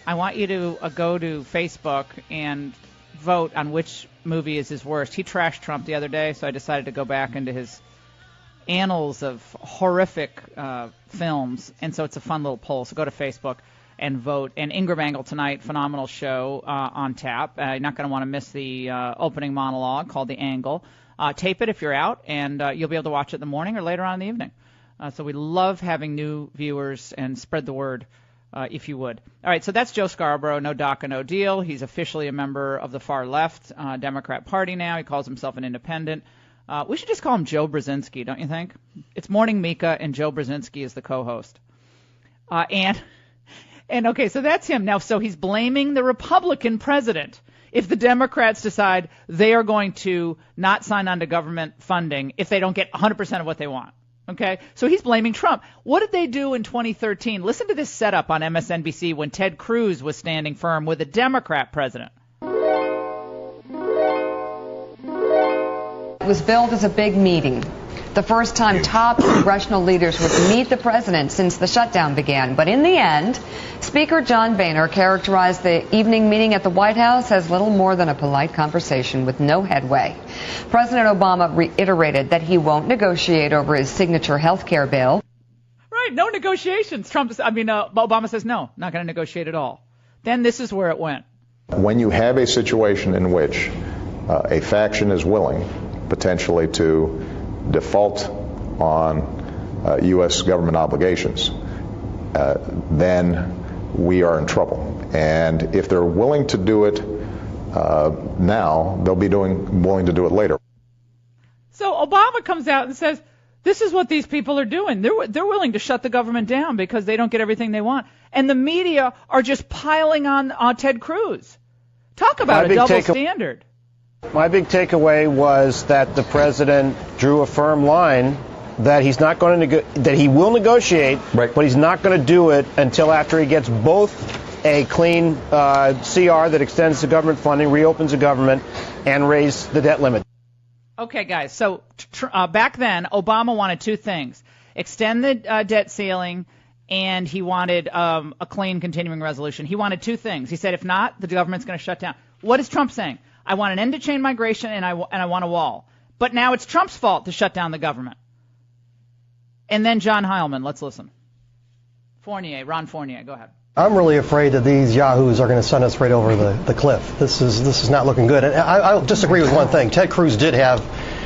I want you to go to Facebook and vote on which movie is his worst. He trashed Trump the other day, so I decided to go back into his annals of horrific films, and so it's a fun little poll. So go to Facebook and vote. And Ingram Angle tonight, phenomenal show on tap. You're not going to want to miss the opening monologue called The Angle. Tape it if you're out, and you'll be able to watch it in the morning or later on in the evening. So we love having new viewers and spread the word if you would. All right, so that's Joe Scarborough, no DACA, no deal. He's officially a member of the far left Democrat Party now. He calls himself an independent. We should just call him Joe Brzezinski, don't you think? It's Morning Mika, and Joe Brzezinski is the co-host. And okay, so that's him. Now, so he's blaming the Republican president if the Democrats decide they are going to not sign on to government funding if they don't get 100% of what they want. Okay, so he's blaming Trump. What did they do in 2013? Listen to this setup on MSNBC when Ted Cruz was standing firm with a Democrat president. It was billed as a big meeting. The first time top congressional leaders would meet the president since the shutdown began. But in the end, Speaker John Boehner characterized the evening meeting at the White House as little more than a polite conversation with no headway. President Obama reiterated that he won't negotiate over his signature health care bill. Right, no negotiations. Obama says no, not going to negotiate at all. Then this is where it went. When you have a situation in which a faction is willing potentially to default on U.S. government obligations, then we are in trouble. And if they're willing to do it now, they'll be willing to do it later. So Obama comes out and says, this is what these people are doing. They're willing to shut the government down because they don't get everything they want. And the media are just piling on Ted Cruz. Talk about a double standard. My big takeaway was that the president drew a firm line that he's not going to that he will negotiate, right, but he's not going to do it until after he gets both a clean CR that extends the government funding, reopens the government, and raise the debt limit. Okay, guys. So back then, Obama wanted two things: extend the debt ceiling, and he wanted a clean continuing resolution. He wanted two things. He said, if not, the government's going to shut down. What is Trump saying? I want an end to chain migration, and I want a wall. But now it's Trump's fault to shut down the government. And then John Heilman, let's listen. Ron Fournier, go ahead. I'm really afraid that these yahoos are going to send us right over the cliff. This is not looking good. And I'll disagree with one thing. Ted Cruz did have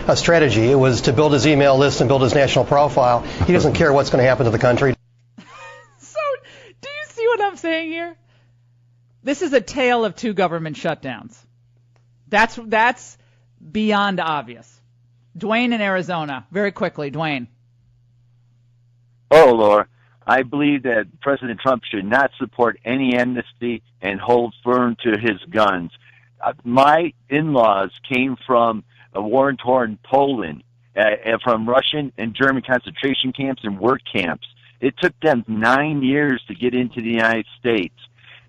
a strategy. It was to build his email list and build his national profile. He doesn't care what's going to happen to the country. So, do you see what I'm saying here? This is a tale of two government shutdowns. That's beyond obvious. Dwayne in Arizona, very quickly. Dwayne. Oh, Laura, I believe that President Trump should not support any amnesty and hold firm to his guns. My in-laws came from a war-torn Poland, from Russian and German concentration camps and work camps. It took them 9 years to get into the United States.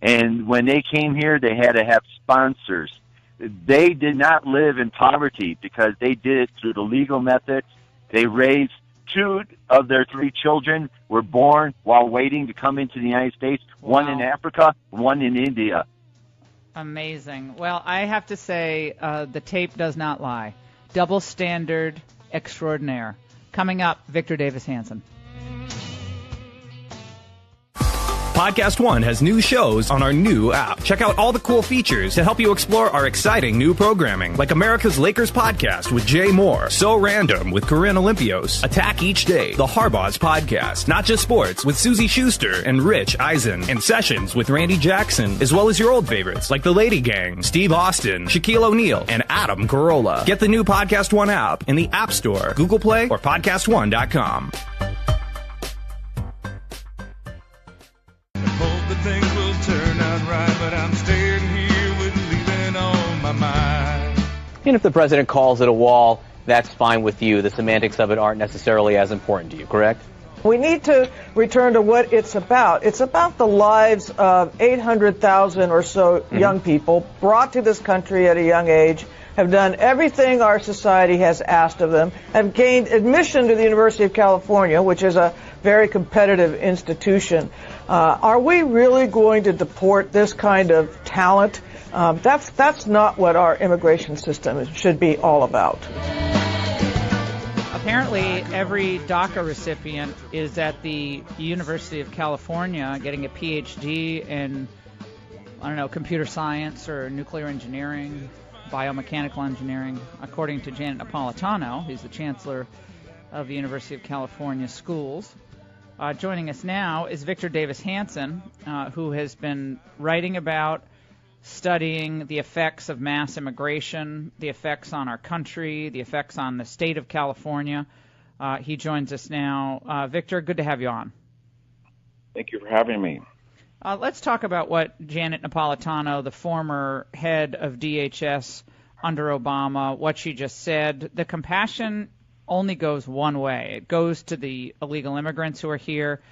And when they came here, they had to have sponsors. They did not live in poverty because they did it through the legal methods. They raised 2 of their 3 children were born while waiting to come into the United States, one in Africa, one in India. Amazing. Well, I have to say the tape does not lie. Double standard extraordinaire. Coming up, Victor Davis Hanson. Podcast One has new shows on our new app. Check out all the cool features to help you explore our exciting new programming, like America's Lakers podcast with Jay Moore, So Random with Corinne Olympios, Attack Each Day, The Harbaugh's podcast, Not Just Sports with Susie Schuster and Rich Eisen, and Sessions with Randy Jackson, as well as your old favorites like The Lady Gang, Steve Austin, Shaquille O'Neal, and Adam Carolla. Get the new Podcast One app in the App Store, Google Play, or podcastone.com. Things will turn out right, but I'm staying here with leaving on my mind. And if the president calls it a wall, that's fine with you. The semantics of it aren't necessarily as important to you, correct? We need to return to what it's about. It's about the lives of 800,000 or so young people brought to this country at a young age, have done everything our society has asked of them, have gained admission to the University of California, which is a very competitive institution. Are we really going to deport this kind of talent? That's not what our immigration system should be all about. Apparently, every DACA recipient is at the University of California getting a PhD in, computer science or nuclear engineering, biomechanical engineering, according to Janet Napolitano, who's the chancellor of the University of California Schools. Joining us now is Victor Davis Hanson, who has been writing about, studying the effects of mass immigration, the effects on our country, the effects on the state of California. He joins us now. Victor, good to have you on. Thank you for having me. Let's talk about what Janet Napolitano, the former head of DHS under Obama, what she just said. The compassion only goes one way. It goes to the illegal immigrants who are here,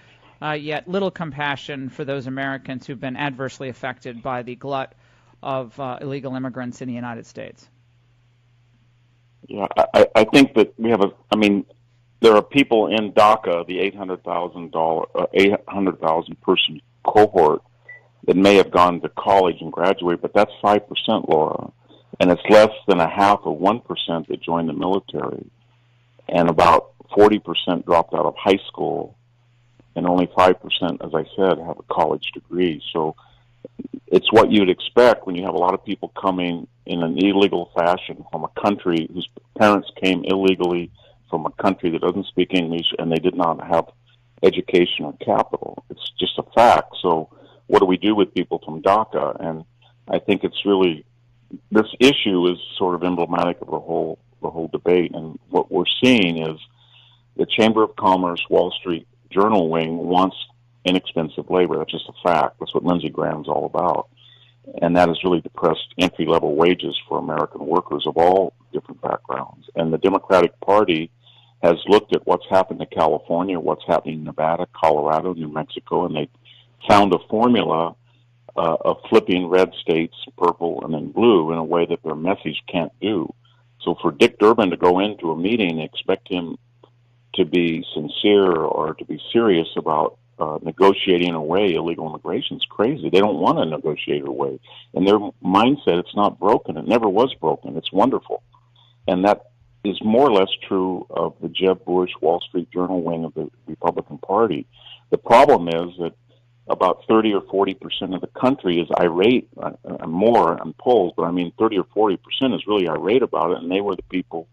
yet little compassion for those Americans who've been adversely affected by the glut of illegal immigrants in the United States. Yeah, I think that we have there are people in DACA, the 800,000 person cohort, that may have gone to college and graduate, but that's 5%, Laura, and it's less than 0.5% that joined the military. And about 40% dropped out of high school, and only 5%, as I said, have a college degree. So it's what you'd expect when you have a lot of people coming in an illegal fashion from a country whose parents came illegally from a country that doesn't speak English, and they did not have education or capital. It's just a fact. So what do we do with people from DACA? And I think it's really, this issue is sort of emblematic of the whole debate, and what we're seeing is the Chamber of Commerce Wall Street Journal wing wants inexpensive labor. That's just a fact. That's what Lindsey Graham's all about, and that has really depressed entry-level wages for American workers of all different backgrounds. And the Democratic Party has looked at what's happened to California, what's happening in Nevada, Colorado, New Mexico, and they found a formula of flipping red states purple and then blue in a way that their message can't do. So for Dick Durbin to go into a meeting and expect him to be sincere or to be serious about negotiating away illegal immigration is crazy. They don't want to negotiate away. And their mindset, it's not broken. It never was broken. It's wonderful. And that is more or less true of the Jeb Bush Wall Street Journal wing of the Republican Party. The problem is that about 30 or 40% of the country is irate, more on polls, but 30 or 40% is really irate about it, and they were the people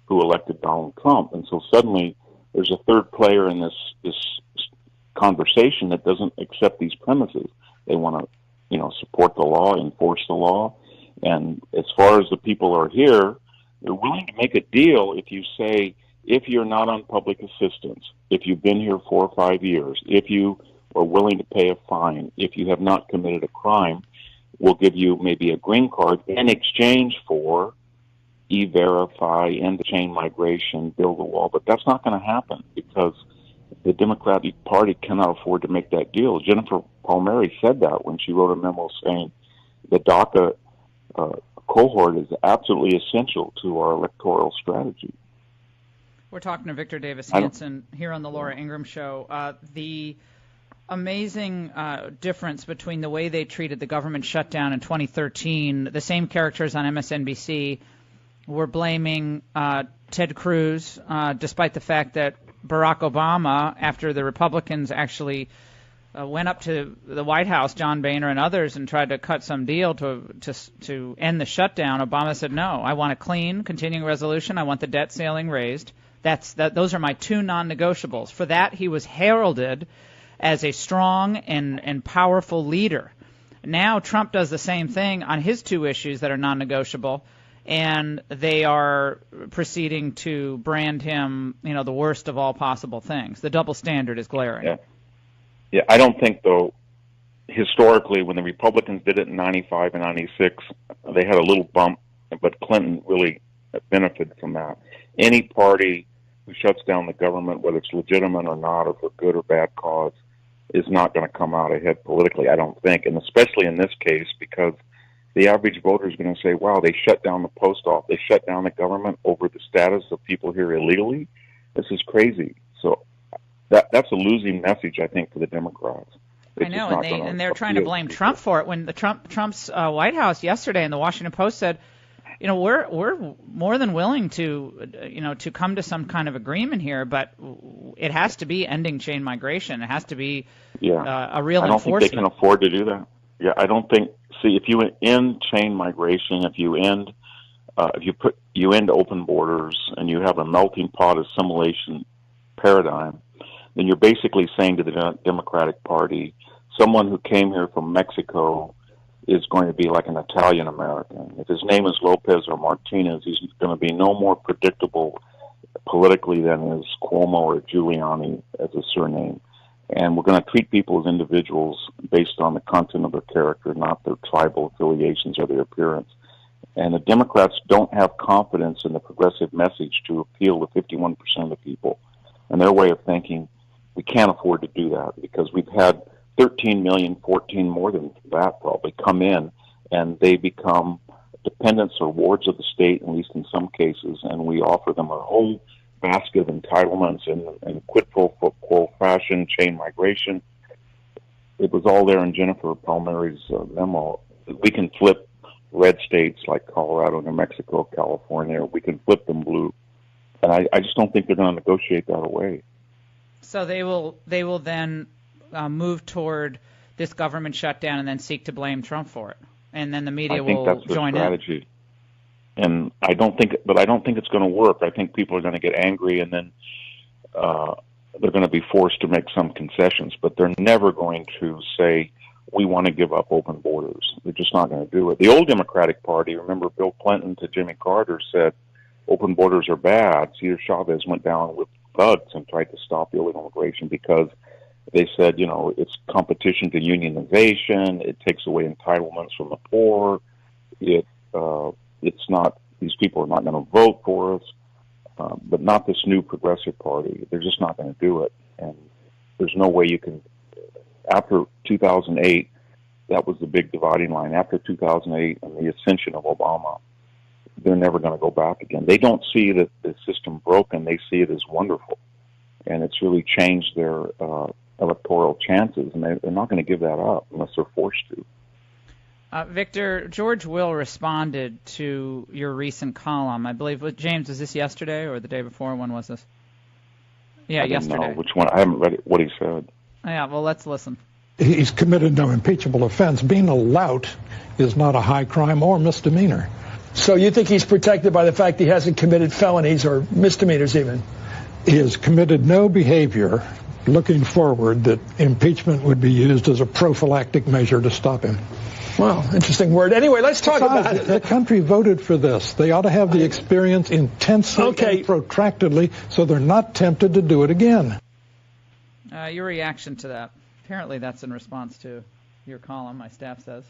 who elected Donald Trump. And so suddenly there's a third player in this conversation that doesn't accept these premises. They want to, support the law, enforce the law, and as far as the people are here, they're willing to make a deal if you say, if you're not on public assistance, if you've been here 4 or 5 years, if you are willing to pay a fine, if you have not committed a crime, we'll give you maybe a green card in exchange for E-Verify, end the chain migration, build a wall. But that's not going to happen because the Democratic Party cannot afford to make that deal. Jennifer Palmieri said that when she wrote a memo saying the DACA cohort is absolutely essential to our electoral strategy. We're talking to Victor Davis Hanson here on the Laura Ingraham Show. The amazing difference between the way they treated the government shutdown in 2013, the same characters on MSNBC were blaming Ted Cruz, despite the fact that Barack Obama, after the Republicans actually went up to the White House, John Boehner and others, and tried to cut some deal to end the shutdown, Obama said, no, I want a clean, continuing resolution. I want the debt ceiling raised. Those are my two non-negotiables. For that, he was heralded as a strong and powerful leader. Now Trump does the same thing on his two issues that are non-negotiable, and they are proceeding to brand him, the worst of all possible things. The double standard is glaring. Yeah, I don't think, though, historically, when the Republicans did it in 95 and 96, they had a little bump, but Clinton really benefited from that. Any party who shuts down the government, whether it's legitimate or not, or for good or bad cause, is not going to come out ahead politically, I don't think, and especially in this case, because the average voter is going to say, wow, they shut down the post office, they shut down the government over the status of people here illegally. This is crazy. So that's a losing message, I think, for the Democrats. I know, and they're trying to blame Trump for it. When the Trump's White House yesterday in the Washington Post said, we're more than willing to come to some kind of agreement here, but it has to be ending chain migration. It has to be a real enforcement. I don't think they can afford to do that. Yeah, I don't think. See, if you end chain migration, if you end open borders, and you have a melting pot assimilation paradigm, then you're basically saying to the Democratic Party, someone who came here from Mexico is going to be like an Italian American. If his name is Lopez or Martinez, he's going to be no more predictable politically than is Cuomo or Giuliani as a surname. And we're going to treat people as individuals based on the content of their character, not their tribal affiliations or their appearance. And the Democrats don't have confidence in the progressive message to appeal to 51% of the people. And their way of thinking, we can't afford to do that because we've had 13 million, 14 more than that probably come in, and they become dependents or wards of the state, at least in some cases, and we offer them a whole basket of entitlements and quid pro quo fashion, chain migration. It was all there in Jennifer Palmieri's memo. We can flip red states like Colorado, New Mexico, California. We can flip them blue. And I just don't think they're going to negotiate that away. So they will then move toward this government shutdown and then seek to blame Trump for it, and then the media will join in. I think that's their strategy. And I don't think it's going to work. I think people are going to get angry, and then they're going to be forced to make some concessions. But they're never going to say, we want to give up open borders. They're just not going to do it. The old Democratic Party, remember Bill Clinton to Jimmy Carter said, open borders are bad. Cesar Chavez went down with thugs and tried to stop illegal immigration because they said, it's competition to unionization. It takes away entitlements from the poor. It's not, these people are not going to vote for us, but not this new progressive party. They're just not going to do it. And there's no way you can, after 2008, that was the big dividing line. After 2008 and the ascension of Obama, they're never going to go back again. They don't see that the system broken. They see it as wonderful. And it's really changed their electoral chances, and they're not going to give that up unless they're forced to. Victor, George Will responded to your recent column. I believe, James, was this yesterday or the day before? When was this? Yeah, yesterday. I don't know which one. I haven't read it, what he said. Yeah, well, let's listen. He's committed no impeachable offense. Being a lout is not a high crime or misdemeanor. So you think he's protected by the fact he hasn't committed felonies or misdemeanors even? He has committed no behavior looking forward that impeachment would be used as a prophylactic measure to stop him. Wow, interesting word. Anyway, let's talk about it. The country voted for this. They ought to have the experience intensely and protractedly so they're not tempted to do it again. Your reaction to that? Apparently that's in response to your column, my staff says.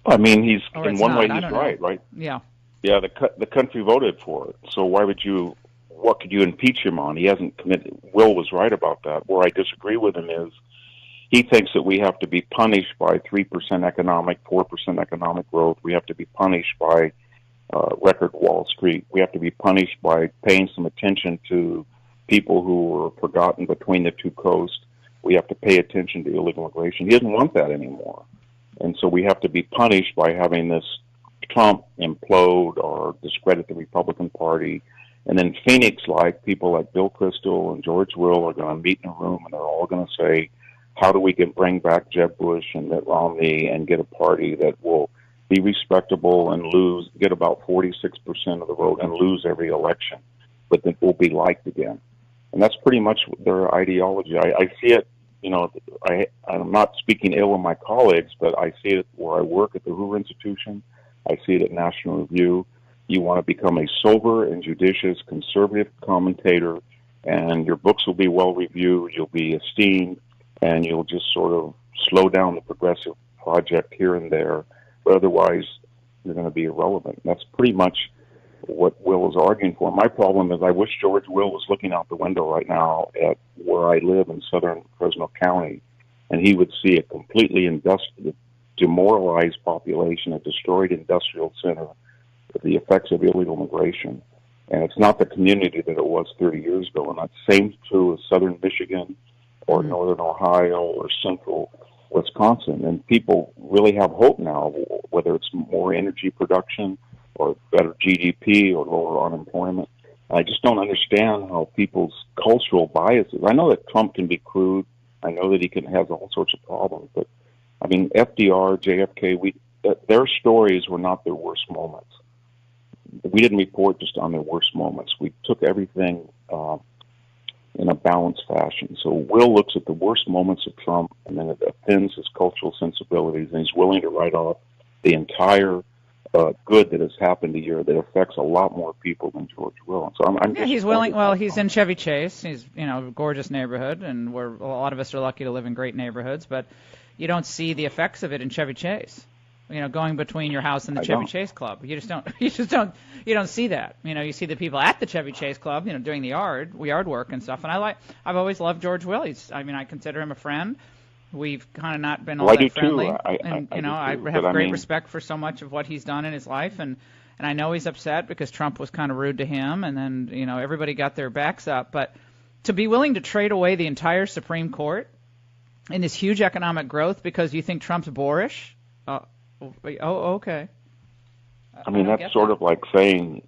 I mean, he's in one way he's right? Yeah. Yeah, the country voted for it. So what could you impeach him on? He hasn't committed. Will was right about that. Where I disagree with him is he thinks that we have to be punished by 3% 4% economic growth. We have to be punished by record Wall Street. We have to be punished by paying some attention to people who were forgotten between the two coasts. We have to pay attention to illegal immigration. He doesn't want that anymore. And so we have to be punished by having this Trump implode or discredit the Republican Party. And then Phoenix-like people like Bill Kristol and George Will are going to meet in a room and they're all going to say, how do we bring back Jeb Bush and Mitt Romney and get a party that will be respectable and get about 46% of the vote and lose every election, but that will be liked again. And that's pretty much their ideology. I see it, I'm not speaking ill of my colleagues, but I see it where I work at the Hoover Institution. I see it at National Review. You want to become a sober and judicious conservative commentator, and your books will be well reviewed, you'll be esteemed, and you'll just sort of slow down the progressive project here and there, but otherwise you're going to be irrelevant. That's pretty much what Will is arguing for. My problem is I wish George Will was looking out the window right now at where I live in southern Fresno County, and he would see a completely demoralized population, a destroyed industrial center, the effects of illegal immigration. And it's not the community that it was 30 years ago. And that's the same true as southern Michigan or northern Ohio or central Wisconsin. And people really have hope now, whether it's more energy production or better GDP or lower unemployment. I just don't understand how people's cultural biases. I know that Trump can be crude. I know that he has all sorts of problems. But, I mean, FDR, JFK, their stories were not their worst moments. We didn't report just on their worst moments. We took everything in a balanced fashion. So Will looks at the worst moments of Trump, and then it offends his cultural sensibilities, and he's willing to write off the entire good that has happened here that affects a lot more people than George Will. So I'm yeah, he's willing. Well, he's in Chevy Chase. He's, a gorgeous neighborhood, and a lot of us are lucky to live in great neighborhoods. But you don't see the effects of it in Chevy Chase. Going between your house and the Chevy Chase Club. You don't see that. You see the people at the Chevy Chase Club, doing the yard work and stuff. And I've always loved George Will. I consider him a friend. We've kind of not been all that friendly. I have great respect for so much of what he's done in his life, and I know he's upset because Trump was kind of rude to him, and then, everybody got their backs up. But to be willing to trade away the entire Supreme Court in this huge economic growth because you think Trump's boorish? Okay. That's sort of like saying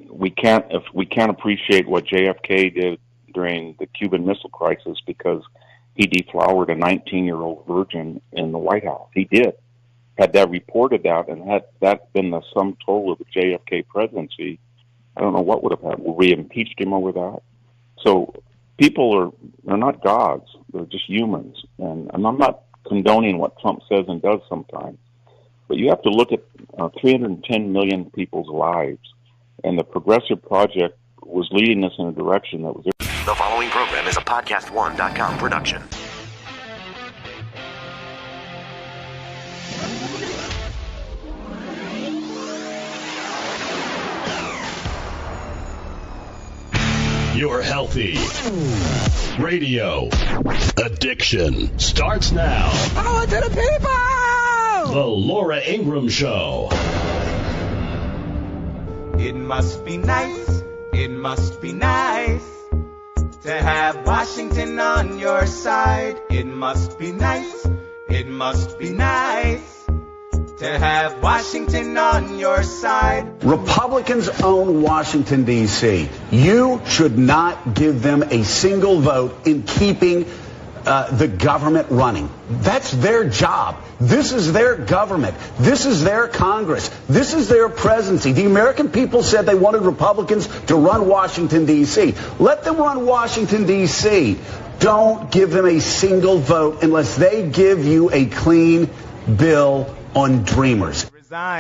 we can't appreciate what JFK did during the Cuban Missile Crisis because he deflowered a 19-year-old virgin in the White House. He did. Had that reported out and had that been the sum total of the JFK presidency, I don't know what would have happened. Would we have impeached him over that? So people they're not gods. They're just humans. And I'm not condoning what Trump says and does sometimes. But you have to look at 310 million people's lives. And the Progressive Project was leading us in a direction that was... The following program is a podcast1.com production. Your healthy radio addiction starts now. Power to the people! The Laura Ingraham Show. It must be nice, it must be nice to have Washington on your side. It must be nice, it must be nice to have Washington on your side. Republicans own Washington, D.C. You should not give them a single vote in keeping the government running. That's their job. This is their government. This is their Congress. This is their presidency. The American people said they wanted Republicans to run Washington, D.C. Let them run Washington, D.C. Don't give them a single vote unless they give you a clean bill on Dreamers.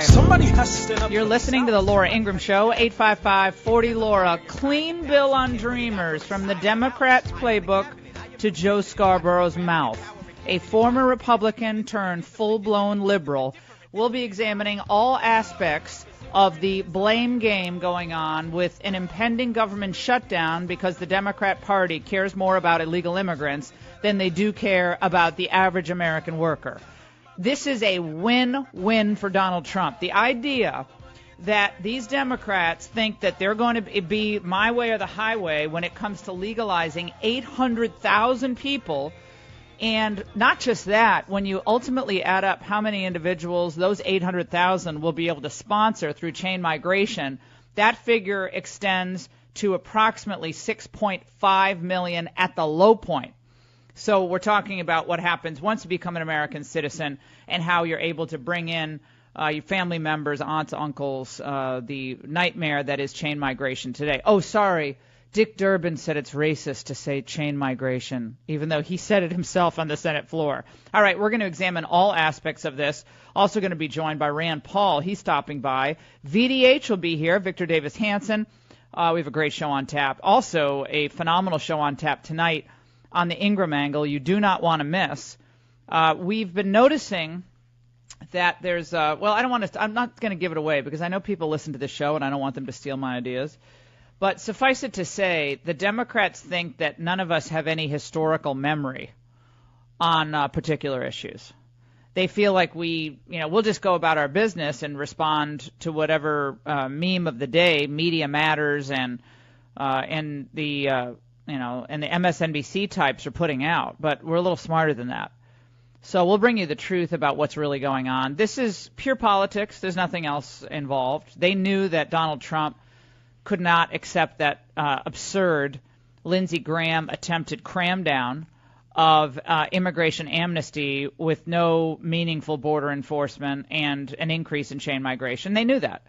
Somebody has to stand up. You're listening to the Laura Ingraham Show, 855-40-LAURA. Clean bill on Dreamers, from the Democrats' playbook to Joe Scarborough's mouth. A former Republican turned full-blown liberal. We'll be examining all aspects of the blame game going on with an impending government shutdown because the Democrat Party cares more about illegal immigrants than they do care about the average American worker. This is a win-win for Donald Trump. The idea that these Democrats think that they're going to be my way or the highway when it comes to legalizing 800,000 people, and not just that, when you ultimately add up how many individuals those 800,000 will be able to sponsor through chain migration, that figure extends to approximately 6.5 million at the low point. So we're talking about what happens once you become an American citizen and how you're able to bring in your family members, aunts, uncles, the nightmare that is chain migration today. Oh, sorry, Dick Durbin said it's racist to say chain migration, even though he said it himself on the Senate floor. All right, we're going to examine all aspects of this. Also going to be joined by Rand Paul. He's stopping by. VDH will be here, Victor Davis Hanson. We have a great show on tap. Also, a phenomenal show on tap tonight on the Ingraham angle you do not want to miss. We've been noticing that there's I'm not going to give it away because I know people listen to the show and I don't want them to steal my ideas. But suffice it to say, the Democrats think that none of us have any historical memory on particular issues. They feel like we'll just go about our business and respond to whatever meme of the day, Media Matters, and the MSNBC types are putting out. But we're a little smarter than that. So we'll bring you the truth about what's really going on. This is pure politics. There's nothing else involved. They knew that Donald Trump could not accept that absurd Lindsey Graham attempted cram down of immigration amnesty with no meaningful border enforcement and an increase in chain migration. They knew that.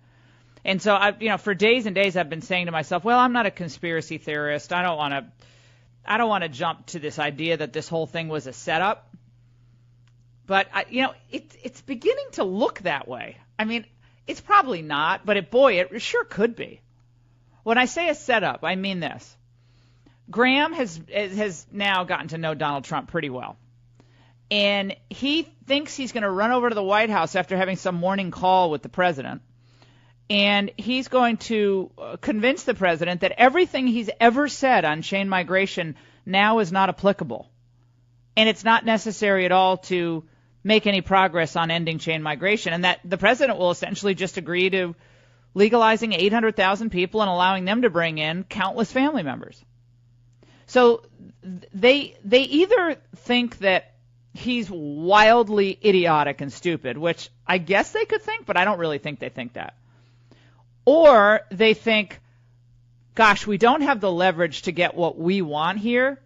And so, for days and days I've been saying to myself, well, I'm not a conspiracy theorist. I don't want to, I don't want to jump to this idea that this whole thing was a setup, but it's beginning to look that way. I mean, it's probably not, but it sure could be. When I say a setup, I mean this. Graham has now gotten to know Donald Trump pretty well, and he thinks he's going to run over to the White House after having some morning call with the president, and he's going to convince the president that everything he's ever said on chain migration now is not applicable. And it's not necessary at all to make any progress on ending chain migration, and that the president will essentially just agree to legalizing 800,000 people and allowing them to bring in countless family members. So they either think that he's wildly idiotic and stupid, which I guess they could think, but I don't really think they think that. Or they think, gosh, we don't have the leverage to get what we want here,